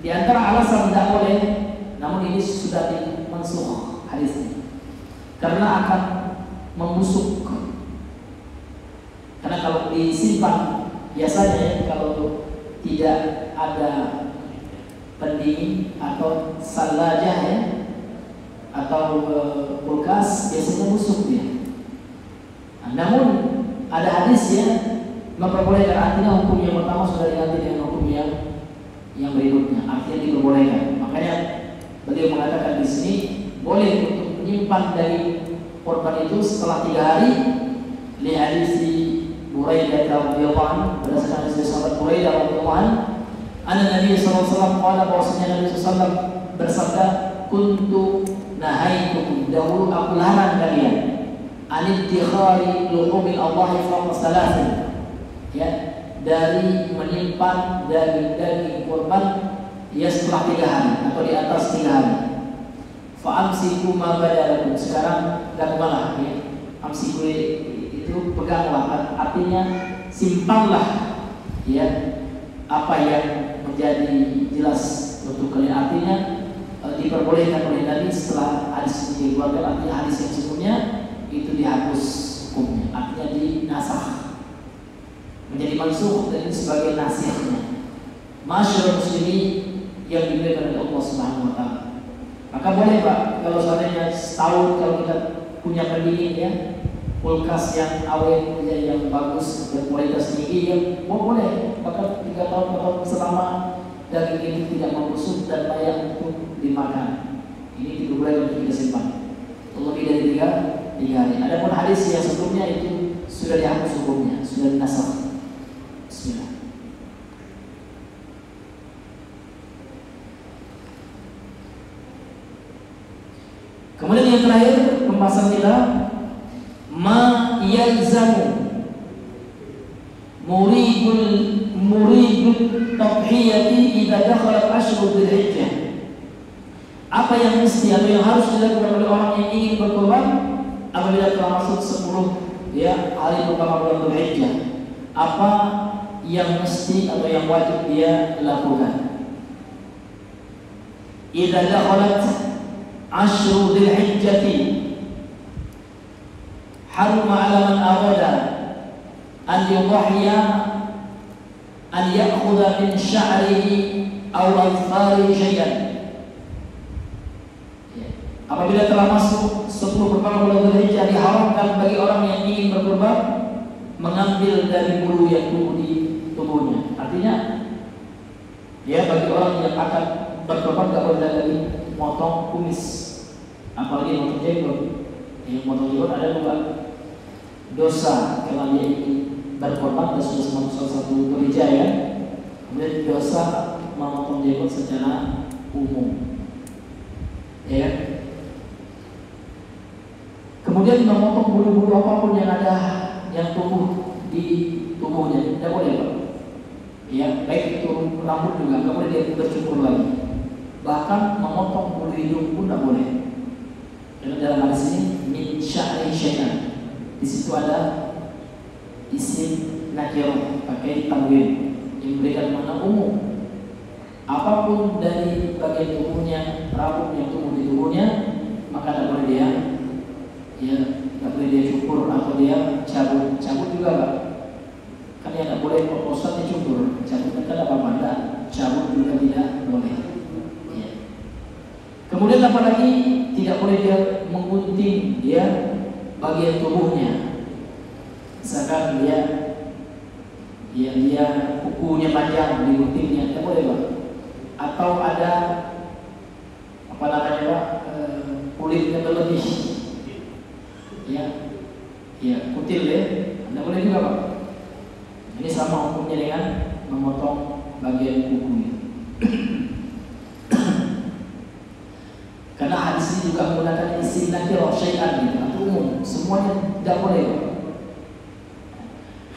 Di antara alasan tidak boleh, namun ini sudah dimansuh hadisnya, karena akan membusuk. Karena kalau disimpan biasanya ya, kalau tidak ada pendingin atau salajah ya, atau kulkas, biasanya busuk dia. Namun ada hadis ya memperbolehkan, artinya hukum yang pertama sudah diganti dengan hukum yang berikutnya, artinya diperbolehkan. Makanya beliau mengatakan di sini boleh untuk menyimpan dari korban itu setelah 3 hari. Li hadis Buraidah radhiyallahu anhu, berdasarkan hadis sahabat Buraidah radhiyallahu anhu, anna Nabi sallallahu alaihi wasallam qala, bahwasanya Nabi sallallahu alaihi wasallam bersabda, kuntu nahaitukum, dahulu aku larang kalian, aniddikhari luhumil adhahi fawqa salasin, ya, dari menyimpan daging kurban ya setelah 3 hari atau di atas 3 hari. Fa'amsiku ma badalakum, sekarang ganggulah ya. Amsiku itu peganglah, artinya simpanlah ya apa yang menjadi jelas untuk kalian. Artinya diperbolehkan oleh Nabi setelah hadis ini dikeluarkan, artinya hadis yang sebelumnya itu dihapus hukumnya, artinya dinasakh, menjadi mansuh, dan ini sebagai nasihatnya. Masyarakat muslimin yang dimuliakan oleh Allah Subhanahu wa taala. Maka boleh Pak, kalau seandainya setahun kalau kita punya pendingin ya, kulkas yang awet ya, yang bagus berkualitas tinggi ya, boleh. Bahkan 3 tahun atau selama daging itu tidak membusuk dan layak untuk dimakan. Ini tidak boleh untuk kita simpan lebih dari 3 hari. Adapun hadis yang sebelumnya itu sudah dihapus hukumnya, sudah dinasakh. Bismillah. Kemudian yang terakhir pembahasan kita, ma yalzamu muridul tadhiyati idza dakhalat ashhur dzulhijjah. Apa yang mesti atau yang harus dilakukan oleh orang yang ingin berkorban apabila telah masuk 10 hari pertama bulan Dzulhijjah? Apa yang mesti atau yang wajib dia lakukan? Idza dakhalat ashhur dzulhijjati haruma 'ala man arada an yudhiya an ya'khudha min sya'rihi aw adfarihi syai'an. Apabila telah masuk 10 pertama bulan Dzulhijjah, diharamkan bagi orang yang ingin berkorban mengambil dari bulu yang tumbuh di tubuhnya. Artinya, ya bagi orang yang akan berkorban tidak boleh lagi motong kumis, apalagi motong jenggot. Yang motong jenggot ada 2 dosa kalau dia ingin berkorban dan sudah masuk salah satu gereja ya. Kemudian dosa memotong jenggot secara umum, ya. Kemudian memotong bulu-bulu apapun yang ada yang tumbuh di tubuhnya tidak boleh, Pak. Ya, baik itu rambut juga tidak boleh dia bercukur lagi. Bahkan memotong bulu hidung pun tidak boleh. Karena dalam hadis ini min sya'ri syai'an. Di situ ada isim nakirah pakai tanwin yang memberikan makna umum. Apapun dari bagian tubuhnya, rambut yang tumbuh di tubuhnya, maka tidak boleh dia tidak boleh dia cukur atau dia cabut juga, Pak. Kan yang tidak boleh proposal dicukur, cabut kan apa-apa, enggak. Cabut juga tidak boleh. Ya. Kemudian apalagi tidak boleh dia menggunting bagian tubuhnya. Misalkan dia kukunya panjang diguntingnya, tidak boleh, Pak. Atau ada kulitnya berlebih. Kutil ya, tidak boleh juga, Pak. Ini sama hukumnya dengan memotong bagian kukunya. Karena hadis ini juga menggunakan isim nakirah syai'an atau umum, semuanya tidak boleh, Pak.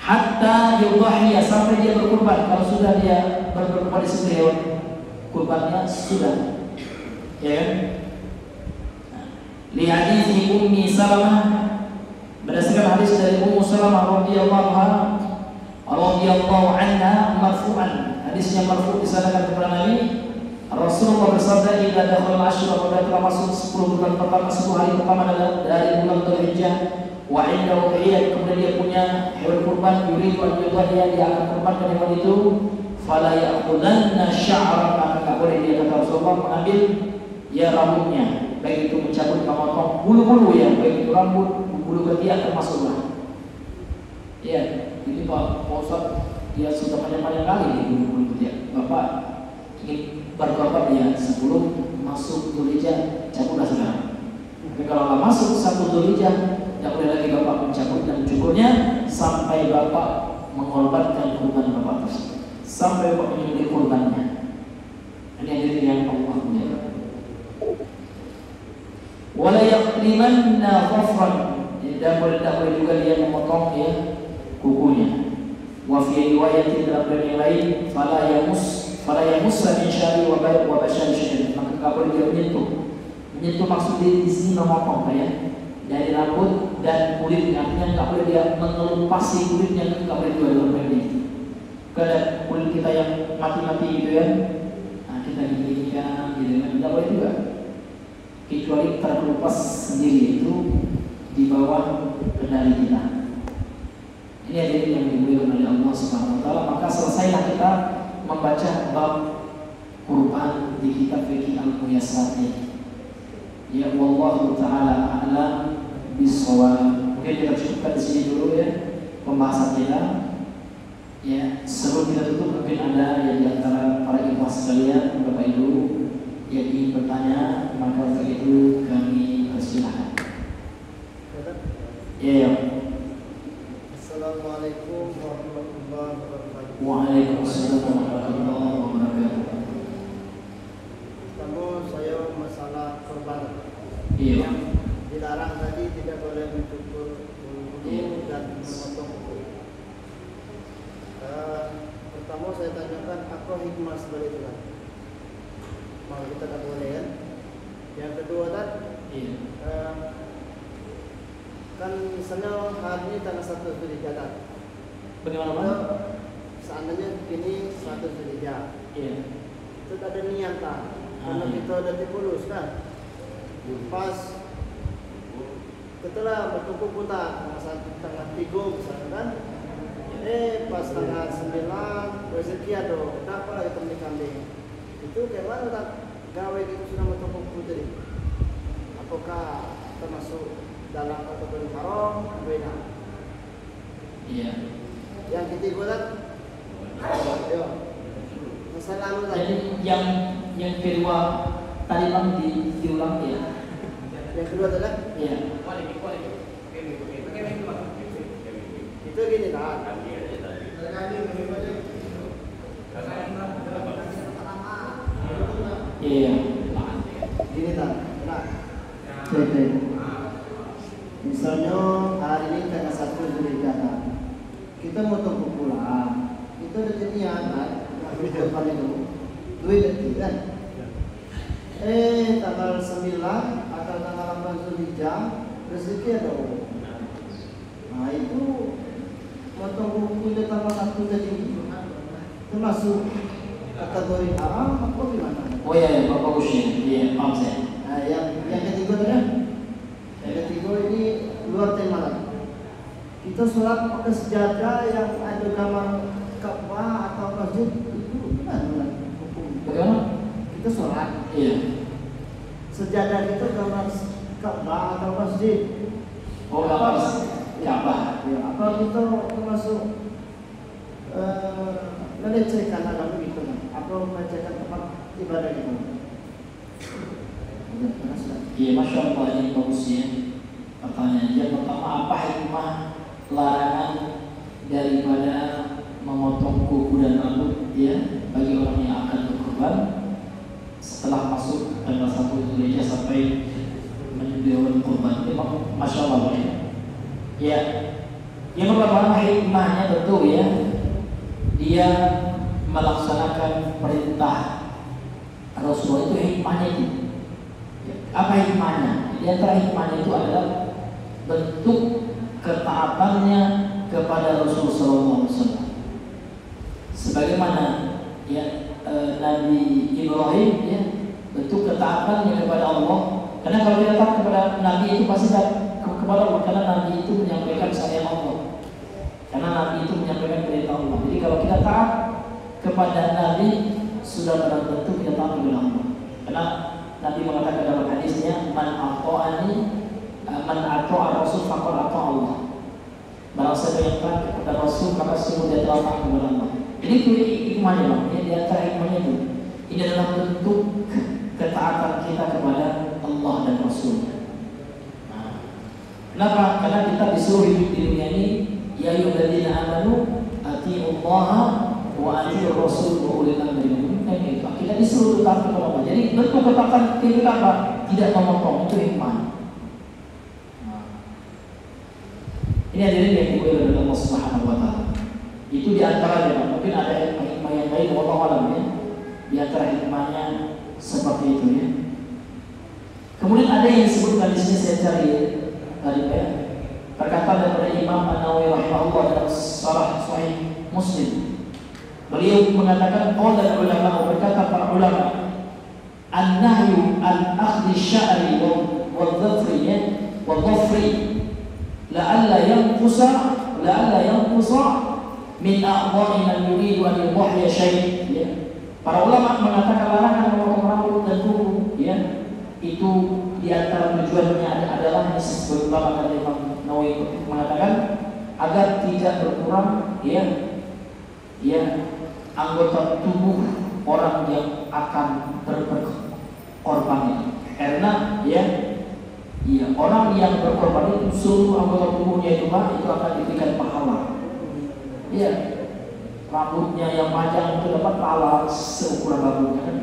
Hatta yudhiya, sampai dia berkurban. Kalau sudah dia berkurban di sini, kurbannya sudah, ya kan? Li hadis Ummi Salamah, berdasarkan hadis dari Ummu Salamah radhiyallahu anha marfu'an. Hadisnya marfu' disanakan kepada Nabi. Rasulullah bersabda, "Idza dakhala al-ashr", apabila telah masuk 10 bulan pertama, 10 hari pertama dari bulan Dzulhijjah, wa inda udhiyah, kemudian dia punya hewan kurban, yuridu an yudhiya, dia akan kurbankan hewan itu, fala ya'khudanna sya'ran, maka tak boleh dia, kata Rasulullah, mengambil rambutnya, baik itu mencabut, memotong bulu-bulu baik itu rambut, bulu ketiak termasuklah. Ini Pak Ustaz, dia sudah panjang-panjang kali di bulu ketiak. Bapak ingin berkorban sebelum masuk Dzulhijjah, cabutlah sekarang. Tapi kalau masuk 1 Dzulhijjah, tidak boleh lagi Bapak mencabut dan mencukurnya sampai Bapak mengorbankan kurban Bapak tersebut, sampai Bapak menyembelih kurbannya. Ini hadis yang Allah punya. Wala yaqlimanna dhafran, tidak boleh juga dia memotong kukunya. Wa fi riwayatin, dalam yang lain, fala yamussa min syari wa bashari syai'an, maka tidak boleh dia menyentuh maksudnya di sini memotong dari rambut dan kulitnya, artinya tidak boleh dia mengelupasi kulitnya, tidak boleh juga dalam ini. Kalau kulit kita yang mati-mati gitu kita gigitkan tidak boleh juga, kecuali terkelupas sendiri, itu di bawah kendali kita. Ini adalah yang dimuliakan oleh Allah Subhanahu wa taala. Maka selesailah kita membaca bab Quran di kitab Fiqh Al-Muyassar ini. Ya, wallahu taala a'lam bishawab. Mungkin kita cukupkan di sini dulu pembahasan kita. Sebelum kita tutup, mungkin ada yang di antara para ikhwas sekalian, Bapak Ibu yang ingin bertanya, maka untuk itu kami persilahkan. Waalaikumsalam warahmatullahi wabarakatuh. Kamu saya masalah korban. Iya. Yang dilarang tadi tidak boleh mencukur bulu dan memotong kuku. Pertama saya tanyakan apa hikmah sebalik itu kan? Mau kita tak boleh kan? Yang kedua kan? Iya. Kan misalnya hari ini tanggal 1 Zulhijjah. Bagaimana Pak? Seandainya ini 1 Zulhijjah. Iya. Itu ada niat kan? Karena kita udah dipulus kan? Pas setelah bertuku putar tanggal 3 misalnya kan? Pas tanggal 9 rezeki ada, kenapa lagi temen kambing? Itu kayak mana tak gawe gitu sudah bertuku putar? Apakah termasuk dalam kategori haram? Beda. Iya. Yang ketiga kan? Ayo. Masalah lu tadi. Jadi yang kedua tadi Bang diulang ya. Yang kedua adalah? Iya. Itu gini kan? Iya. Gini tak? Nah. Misalnya hari ini tanggal 1 Zulhijjah. Kita mau tunggu pulang. Itu ada jadian kan? Depan itu. Duit detik kan? Tanggal 9 atau tanggal 8 Zulhijjah rezeki ada. Nah itu motong kuku tanggal 1 tadi termasuk kategori haram apa gimana? Oh iya, Bapak Usin. Iya, paham saya. Nah, yang ketiga tadi, yang ketiga ini luar tema lagi. Kita sholat pakai sejadah yang ada gambar Ka'bah atau masjid itu gimana? Bagaimana? Kita sholat. Iya. Sejadah itu gambar Ka'bah atau masjid. Oh, gambar Ka'bah. Ya, apa kita termasuk melecehkan agama gitu kan? Apa melecehkan tempat ibadah gitu? Iya, Masya Allah, ini bagus ya. Pertanyaan yang pertama, apa hikmah larangan daripada memotong kuku dan rambut ya bagi orang yang akan berkorban setelah masuk tanggal 1 Zulhijjah sampai menyembelih kurban? Ini Masya Allah ya. Ya, yang pertama hikmahnya tentu ya, dia melaksanakan perintah Rasulullah, itu hikmahnya itu. Apa hikmahnya? Di antara hikmahnya itu adalah bentuk ketaatannya kepada Rasulullah SAW. Sebagaimana ya Nabi Ibrahim ya, bentuk ketaatannya kepada Allah. Karena kalau kita taat kepada Nabi itu pasti kepada Allah, karena Nabi itu menyampaikan syariat Allah. Karena Nabi itu menyampaikan perintah Allah. Jadi kalau kita taat kepada Nabi, sudah benar tentu kita taat kepada Allah. Karena Nabi mengatakan dalam hadisnya, man ata'a Rasul faqad ata'a Allah. Barang siapa yang taat kepada Rasul, maka sungguh dia telah taat kepada Allah. Jadi itu hikmahnya Bang. Ini di antara hikmahnya itu. Ini adalah bentuk ketaatan kita kepada Allah dan Rasul. Nah, kenapa? Karena kita disuruh hidup di dunia ini, ya ayyuhalladzina amanu atiiullaha wa atiiur rasul wa ulil amri minkum. Kita disuruh taat kepada Allah. Jadi bentuk ketaatan kita apa? Tidak memotong, itu hikmah. Ini hadirin yang dimuliakan oleh Allah Subhanahu wa taala. Itu di antaranya, mungkin ada hikmah yang lain, wallahu alam ya. Di antara hikmahnya seperti itu ya. Kemudian ada yang disebutkan di sini, saya cari tadi ya. Perkataan daripada Imam An-Nawawi rahimahullah dalam Syarah Sahih Muslim. Beliau mengatakan, qala ulama, berkata para ulama, an-nahyu an-akhdhi sya'ri wal-dhafri wal-dhafri la'alla yanqusa min a'dha'i man yuridu an yudhhiya syai'. Ya. Para ulama mengatakan larangan memotong rambut dan kuku ya, itu di antara tujuannya adalah ini sebagai ulama kata Imam Nawawi mengatakan agar tidak berkurang ya anggota tubuh orang yang akan berkorban itu. Karena ya orang yang berkorban itu seluruh anggota tubuhnya itu Pak, itu akan diberikan pahala. Ya. rambutnya yang panjang itu dapat pahala seukuran rambutnya kan?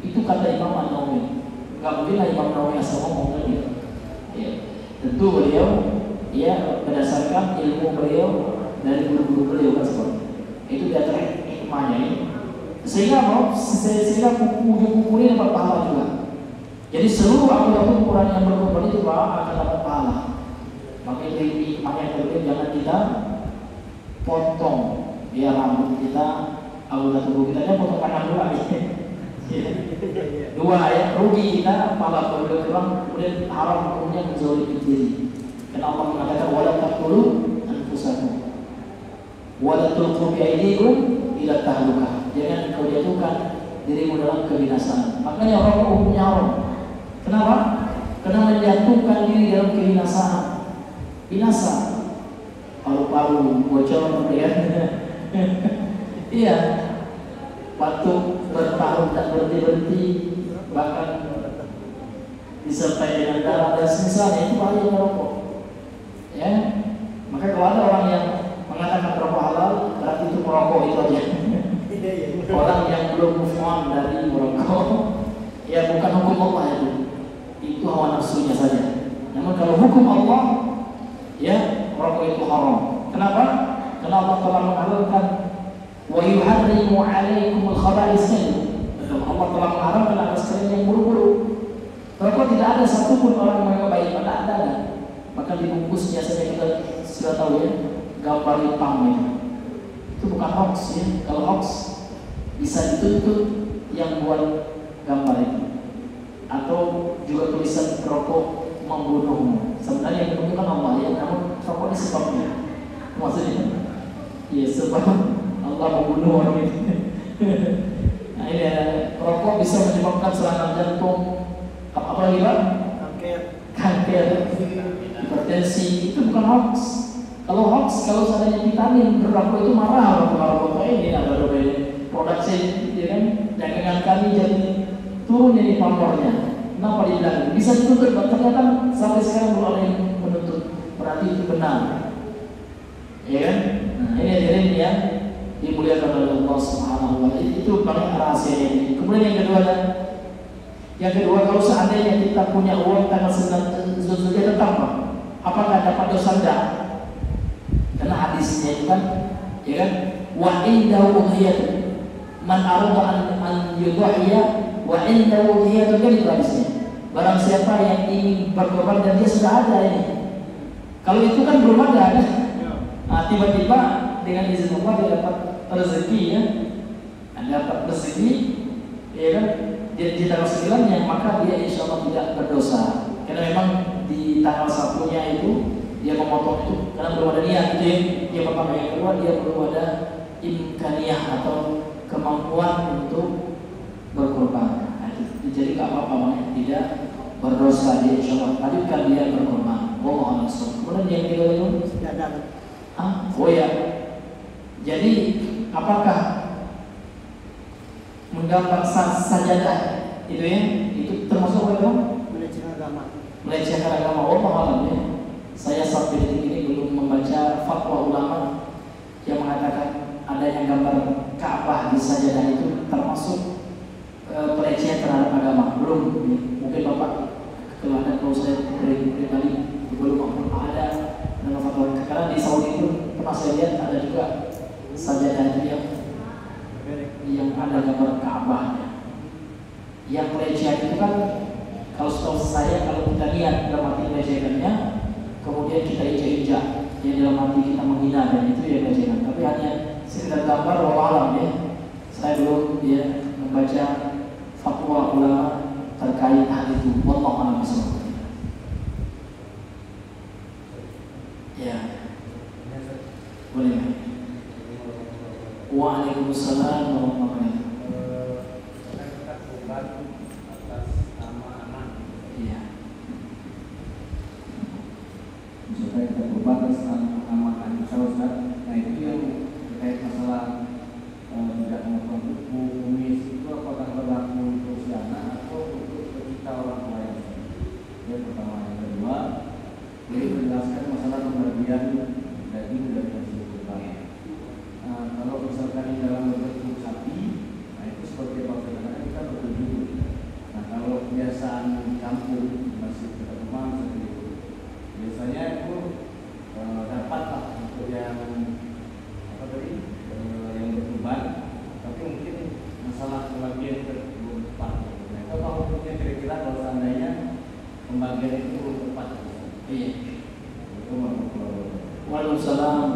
Itu kata Imam An-Nawawi. Nggak mungkinlah Imam Nawawi asal ngomong kan gitu. Ya. Tentu beliau ya berdasarkan ilmu beliau dari guru-guru beliau kan seperti itu dia hikmahnya ini. Sehingga buku-buku ini dapat pahala juga. Jadi seluruh anggota ukuran yang berkorban itu akan dapat pahala. Makanya hikmahnya beliau jangan kita potong ya rambut kita, anggota tubuh kita, jangan potong kanan dulu habis. Dua ya, rugi kita malah berkurang, kemudian haram hukumnya menzalimi diri. Karena Allah mengatakan wala taqtulu anfusakum wala tulqu bi aydikum ila tahlukah. Jangan kau jatuhkan dirimu dalam kebinasaan. Makanya rokok hukumnya haram. Kenapa? Karena menjatuhkan diri dalam kebinasaan. Binasa. Paru-paru bocor ya. Iya. Batuk bertaruh dan berhenti-berhenti, bahkan disertai dengan darah dan semisalnya, itu bahaya merokok. Ya, maka kalau ada orang yang mengatakan rokok halal, berarti itu merokok itu aja. Orang yang belum move on dari merokok, ya bukan hukum Allah itu hawa nafsunya saja. Namun kalau hukum Allah, ya merokok itu haram. Kenapa? Karena Allah telah menghalalkan wa yuharrimu 'alaikumul khaba'is. Allah telah mengharamkan atas kalian yang buruk-buruk. Rokok tidak ada satupun orang yang baik, tidak ada. Maka dibungkusnya saja kita sudah tahu ya, gambar hitam itu bukan hoax ya. Kalau hoax bisa dituntut yang buat gambar itu. Atau juga tulisan rokok membunuhmu. Sebenarnya yang membunuh kan Allah ya, namun rokok ini sebabnya. Maksudnya, ya sebab Allah membunuh orang itu. Nah ini ya, rokok bisa menyebabkan serangan jantung, apa lagi Pak? Kanker, hipertensi. Itu bukan hoax. Kalau hoax, kalau seandainya vitamin rokok itu marah, rokok ini ada produksi, ya kan? Dagangan kami jadi turun jadi pamornya. Kenapa dibilang? Bisa dituntut, ternyata sampai sekarang belum ada yang menuntut. Berarti itu benar. Ya kan? Nah ini hadirin yang dimuliakan oleh Allah Subhanahu wa taala. Itu banyak rahasia ini. Kemudian yang kedua, kalau seandainya kita punya uang tanggal 9 Zulhijjah tetap Pak, apakah dapat dosa enggak? Karena hadisnya itu kan, ya kan, wa indahu udhiyatun man arada an yudhiya wa indahu udhiyatun, kan itu hadisnya. Barang siapa yang ingin berkorban dan dia sudah ada ini. Kalau itu kan belum ada kan? Nah, tiba-tiba dengan izin Allah dia dapat rezeki ya, dapat rezeki, ya kan, di tanggal 9-nya, maka dia insya Allah tidak berdosa. Karena memang di tanggal 1-nya itu dia memotong itu karena belum ada niat itu yang pertama. Yang kedua, dia belum ada imkaniyah atau kemampuan untuk berkorban. Nah, jadi nggak apa-apa, tidak berdosa dia insya Allah. Tadi kan dia berkorban. Allah Subhanahu. Kemudian yang kedua itu oh ya. Jadi apakah menggambar sajadah itu ya, itu termasuk apa itu? Melecehkan agama. Melecehkan agama. Oh mahalan ya. Saya sampai detik ini belum membaca fatwa ulama yang mengatakan adanya gambar Ka'bah di sajadah itu termasuk pelecehan terhadap agama. Belum. Ya. Mungkin Bapak kalau ada, kalau saya pribadi belum ada dalam fatwa. Karena di Saudi itu pernah saya lihat ada juga sajadah itu yang ada gambar Ka'bahnya. Yang pelecehan itu kan, kalau setahu saya, kalau kita lihat dalam arti pelecehannya, kemudian kita injak-injak, ya dalam arti kita menghina, dan itu ya pelecehan. Tapi hanya sekedar gambar walau ya. Saya belum membaca fatwa ulama terkait hal itu. Wallahu a'lam bishawab. Ya, boleh. Waalaikumsalam warahmatullahi wabarakatuh. Atas nama anak. Iya. Supaya kita berubah atas nama anak Ustaz. Nah itu yang terkait masalah tidak melakukan kumis itu apakah berlaku untuk si anak atau untuk ketika orang tua yang yang pertama. Yang kedua, jadi menjelaskan masalah pembagian daging dari hasil kurban. Kalau misalkan pembagian itu tepat. Iya. Waalaikumsalam.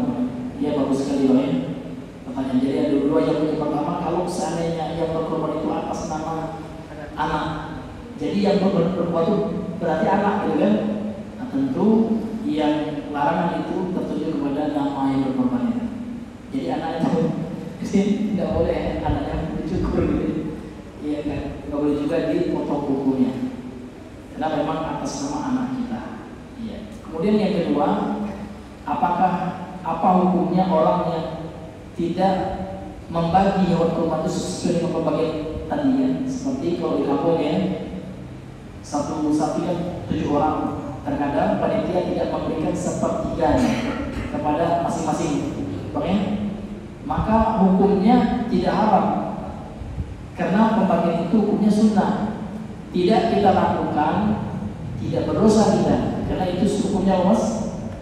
Iya bagus sekali Bang ya. Pertanyaan jadi ada dua yang pertama, kalau seandainya yang berkorban itu atas nama anak, jadi yang berbuat itu berarti anak gitu kan? Nah, tentu yang larangan itu tertuju kepada nama yang berkorban itu. Jadi anak itu tidak boleh anaknya dicukur gitu. Iya kan? Tidak boleh juga dipotong kukunya. Karena memang atas nama anak kita. Iya. Kemudian yang kedua, apa hukumnya orang yang tidak membagi hewan kurban itu sesuai dengan pembagian tadi ya? Seperti kalau di kampung ya, satu sapi kan 7 orang, terkadang panitia tidak memberikan sepertiga kepada masing-masing, bang ya? Maka hukumnya tidak haram, karena pembagian itu hukumnya sunnah. Tidak kita lakukan, tidak berdosa kita, karena itu hukumnya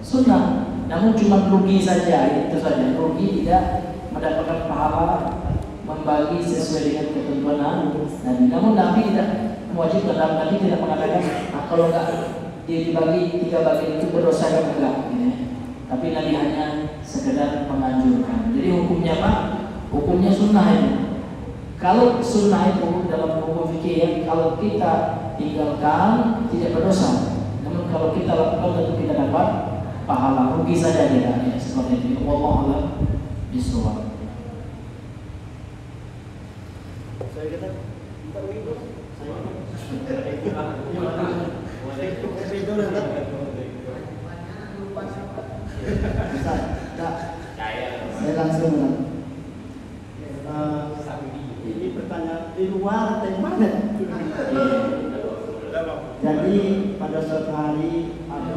sunnah. Namun cuma rugi saja, itu saja. Rugi tidak mendapatkan pahala membagi sesuai dengan ketentuan Nabi. Namun Nabi tidak mewajibkan, Nabi tidak mengatakan kalau enggak dia dibagi 3 bagian itu berdosa atau enggak. Ya. Tapi Nabi hanya sekedar menganjurkan. Jadi hukumnya apa? Hukumnya sunnah ini. Kalau sunnah itu dalam hukum fikih ya, kalau kita tinggalkan tidak berdosa. Namun kalau kita lakukan tentu kita dapat pahala, rugi saja dia ya, seperti itu. Wallahu a'lam bishawab. Saya kata entar minggu saya saya langsung ini pertanyaan di luar tema. Jadi pada suatu hari ada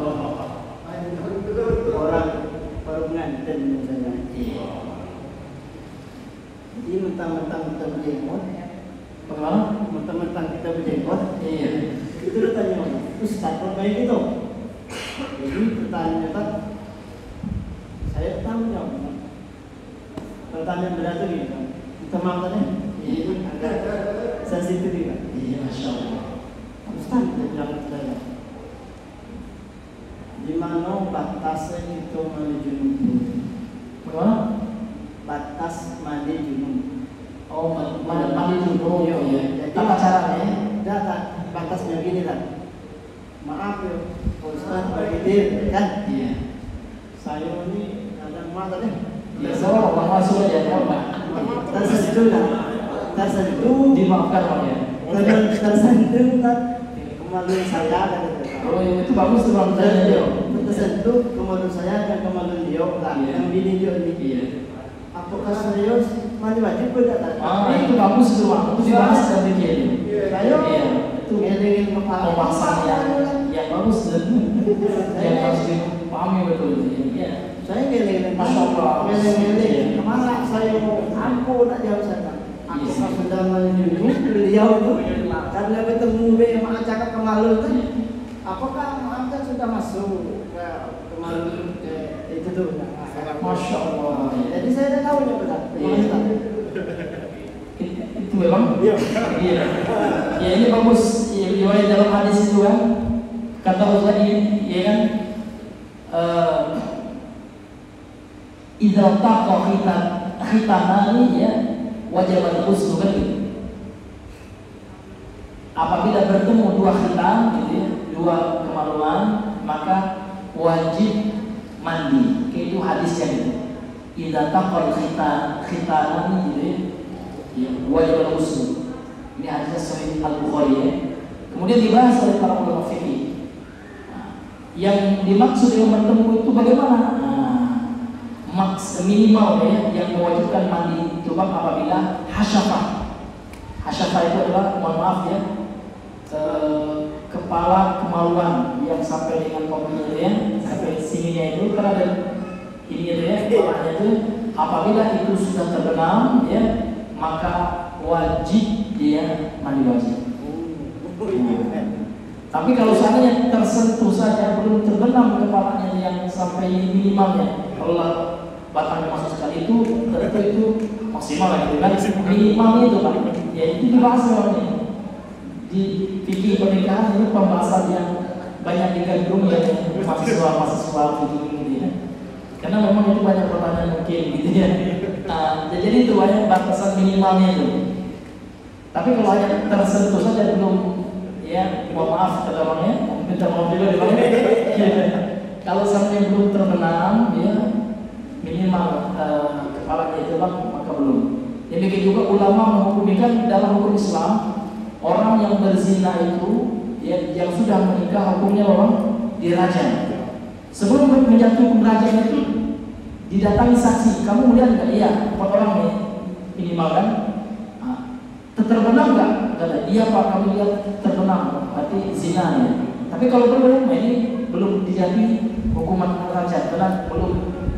orang pengantin misalnya, jadi mentang-mentang kita berjenggot, mentang-mentang kita berjenggot, itu ditanya orang, terus takut kayak gitu. Jadi pertanyaannya tak, saya tahu jawabnya. Pertanyaan berarti gitu, kita makannya, agak sensitif juga. Iya, masya Allah. Ustaz, dia bilang ke saya, di mana batasnya itu mandi junub? Bagaimana? Batas mandi junub. Oh, mandi junub. Iya. Jadi apa caranya? Data batasnya gini kan. Maaf ya, Ustaz begitu kan? Iya. Saya ini kadang mata deh. Ya, so, masuk aja ya, Pak. Tersentuh kan? Tersentuh. Dimaafkan Pak ya. Tersentuh kan? Kemaluan saya kan? Oh, itu bagus tuh Bang dia. Tersentuh kemaluan saya dan kemaluan dia lah. Yang bini dia ini. Iya. Apakah serius mandi wajib tidak? Itu bagus tuh Bang. Itu dibahas dan bikin. Ayo. Iya. Itu ngelengin kepala. Pembahasan yang bagus dan yang harus dipahami betul. Iya. Saya ngelengin Masya Allah. ngelengin kemana saya mau aku tak jauh sana. Apakah sudah menyuruh beliau itu karena ketemu be yang cakap kemaluan kan? Apakah anda sudah masuk ke kemaluan itu tuh? Masya Allah. Jadi saya dah tahu ya benar. Itu memang. Iya. Ya ini bagus. Ya, riwayat dalam hadis itu kan kata Rasulullah ini, ya kan? Idza taqa khitanani ya wajib al-ghusl kan gitu. Apabila bertemu 2 khitan gitu ya, 2 kemaluan, maka wajib mandi. Kayak itu hadisnya gitu. Idza taqa khitanani gitu ya, wajib al-ghusl. Ini hadisnya Sahih Al-Bukhari ya. Kemudian dibahas oleh para ulama fikih. Yang dimaksud dengan bertemu itu bagaimana? Minimal ya, yang mewajibkan mandi itu bang apabila hasyafah. Hasyafah itu adalah, mohon maaf ya, kepala kemaluan yang sampai dengan kopinya ya, sampai sininya itu karena ada ini itu ya, kepalanya itu apabila itu sudah terbenam ya, maka wajib dia mandi wajib. Tapi kalau seandainya tersentuh saja belum terbenam kepalanya yang sampai minimalnya, kalau batangnya masuk sekali itu tentu itu maksimal gitu kan, minimalnya itu Pak. Ya itu dibahas namanya di fikih pernikahan, ini pembahasan yang banyak digandrung ya mahasiswa gitu ya. Karena memang itu banyak pertanyaan mungkin gitu ya. Jadi itu banyak batasan minimalnya itu. Tapi kalau hanya tersentuh saja belum, ya mohon maaf kata orangnya, minta maaf juga di mana. Kalau sampai belum terbenam, ya minimal kepalanya itu bang, maka belum. Demikian juga ulama menghukumkan dalam hukum Islam, orang yang berzina itu, ya, yang sudah menikah hukumnya orang dirajam. Sebelum menjatuhkan rajam itu didatangi saksi. Kamu melihat nggak? Iya, 4 orang nih minimal kan? Terbenam nggak? Kata iya pak, kami lihat terbenam. Berarti zina ya. Tapi kalau belum, ini belum dijatuhi hukuman rajam karena belum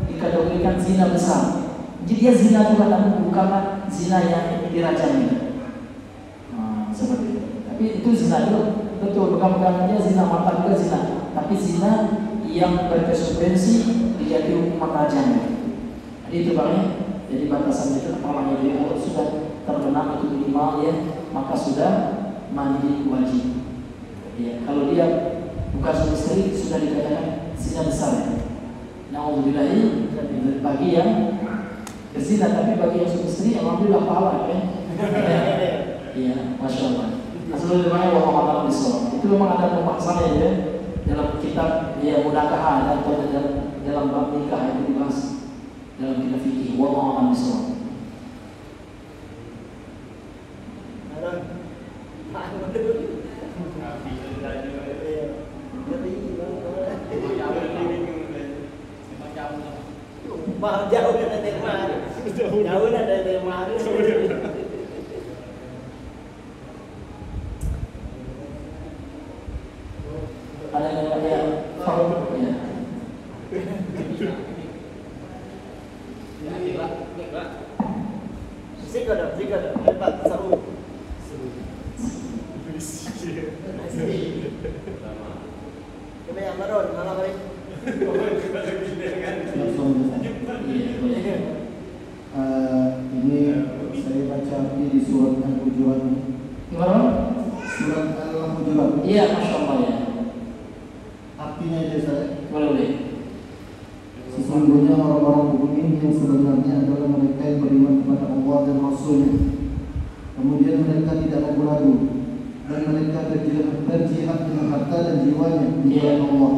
dikategorikan zina besar. Jadi dia zina juga, namun bukanlah zina yang dirajam. Seperti itu. Tapi itu zina itu betul, bukan aja zina mata juga zina. Tapi zina yang berkonsekuensi dijatuhi hukuman rajam. Jadi itu bang. Jadi batasan itu apalagi dia kalau sudah terbenam itu minimal ya, maka sudah mandi wajib. Ya, kalau dia bukan suami istri sudah dikatakan zina besar. Ya. Nauzubillah, bagi yang berzina, tapi bagi yang suami istri alhamdulillah pahala ya. Iya, masya Allah. Asal-usulnya wahalah bisawab. Itu memang ada pembahasannya ya dalam kitab ya munakaha atau dalam bab nikah yang dibahas dalam kitab fikih wahalah bisawab. Jauh dari tema, jauh dari tema. Ada yang farq ya. Zikr, lepas seru. Kami yang baru, mana balik? Ini saya baca di surat Al-Hujurat. Gimana? Surat Al-Hujurat. Iya, masya Allah ya. Artinya aja saya. Boleh. Sesungguhnya orang-orang mukmin yang sebenarnya adalah mereka yang beriman kepada Allah dan Rasul-Nya. Kemudian mereka tidak ragu-ragu dan mereka berjihad dengan harta dan jiwanya di jalan Allah.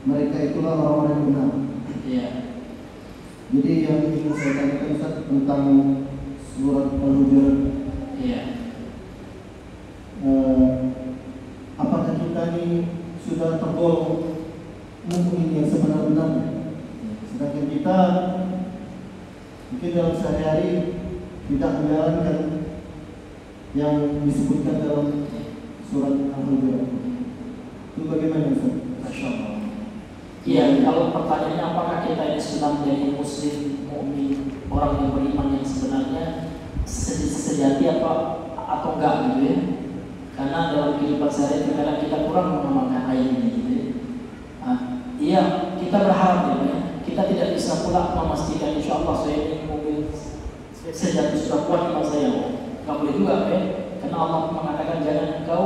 Mereka itulah orang-orang yang benar. Iya. Jadi yang ingin saya tanyakan Ustaz tentang surat Al-Hujurat. Iya. Apakah kita ini sudah tergolong mukmin yang sebenar-benarnya? Sedangkan kita mungkin dalam sehari-hari tidak menjalankan yang disebutkan dalam surat Al-Hujurat. Itu bagaimana Ustaz? Masya Allah. Iya, kalau pertanyaannya apakah kita ini sudah menjadi muslim, mukmin, orang yang beriman yang sebenarnya sejati apa atau enggak gitu ya? Karena dalam kehidupan sehari kadang kita kurang mengamalkan ayat ini gitu ya. Iya, kita berharap ya, kita tidak bisa pula memastikan insya Allah saya ini mukmin sejati sudah kuat iman saya. Enggak boleh juga ya, karena Allah mengatakan jangan engkau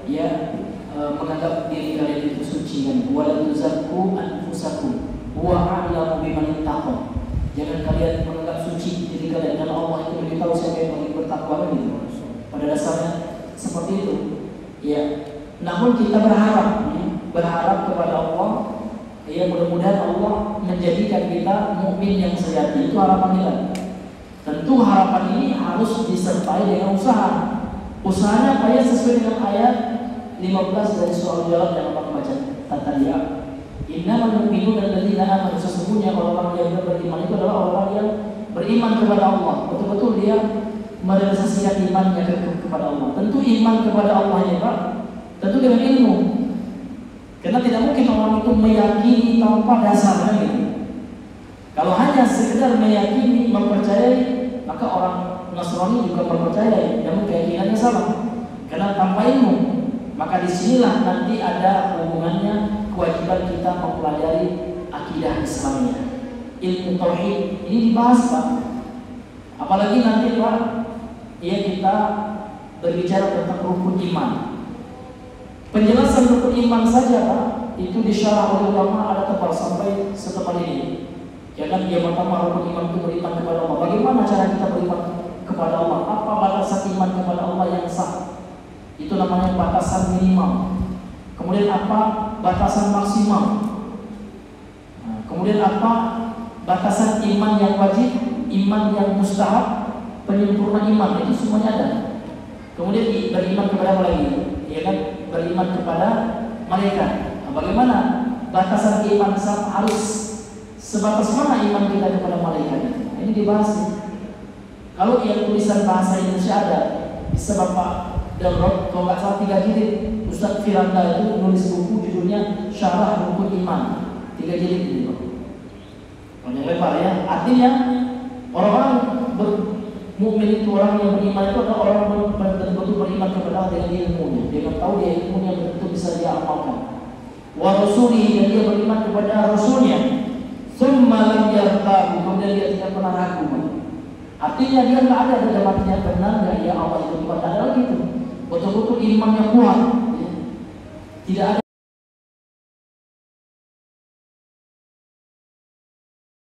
ya menganggap diri kalian itu suci kan, wala tuzakku anfusakum huwa a'lamu biman ittaqa. Jangan kalian menganggap suci diri kalian, karena Allah itu lebih tahu siapa yang paling bertakwa gitu. Pada dasarnya seperti itu. Ya. Namun kita berharap kepada Allah, ya mudah-mudahan Allah menjadikan kita mukmin yang sejati. Itu harapan kita. Tentu harapan ini harus disertai dengan usaha. Usahanya apa ya, sesuai dengan ayat 15 dari surah Al-Hujurat yang akan baca tadi ya. Innamal mu'minuna alladzina amanu, sesungguhnya orang-orang yang beriman itu adalah orang yang beriman kepada Allah. Betul-betul dia merealisasikan imannya kepada Allah. Tentu iman kepada Allah ya Pak, tentu dengan ilmu. Karena tidak mungkin orang itu meyakini tanpa dasarnya gitu. Kalau hanya sekedar meyakini, mempercayai, maka orang Nasrani juga mempercayai, namun keyakinannya salah. Karena tanpa ilmu. Maka disinilah nanti ada hubungannya kewajiban kita mempelajari akidah Islamnya. Ilmu tauhid ini dibahas Pak. Apalagi nanti Pak, ya kita berbicara tentang rukun iman. Penjelasan rukun iman saja Pak, itu disyarah oleh ulama ada tebal sampai setebal ini. Ya kan, yang pertama rukun iman itu beriman kepada Allah. Bagaimana cara kita beriman kepada Allah? Apa batasan iman kepada Allah yang sah? Itu namanya batasan minimal. Kemudian apa batasan maksimal? Nah, kemudian apa batasan iman yang wajib, iman yang mustahab, penyempurna iman, itu semuanya ada. Kemudian beriman kepada apa lagi? Ya kan, beriman kepada malaikat. Nah, bagaimana batasan iman harus sebatas mana iman kita kepada malaikat? Nah, ini dibahas. Kalau yang tulisan bahasa Indonesia ada, bisa Bapak download, kalau nggak salah 3 jilid. Ustaz Firanda itu menulis buku judulnya Syarah Rukun Iman, 3 jilid ini Pak. Yang lebar ya. Artinya orang mukmin itu, orang yang beriman itu adalah orang yang betul-betul beriman kepada Allah dengan ilmunya. Dia tahu dia ilmunya betul bisa dia amalkan. Wa rasuli, dan dia beriman kepada rasulnya. Tsumma lam yartabu, kemudian dia tidak pernah ragu. Artinya dia nggak ada dalam hatinya benar nggak ya Allah itu Tuhan. Ada lagi itu. Betul-betul imannya kuat. Tidak ada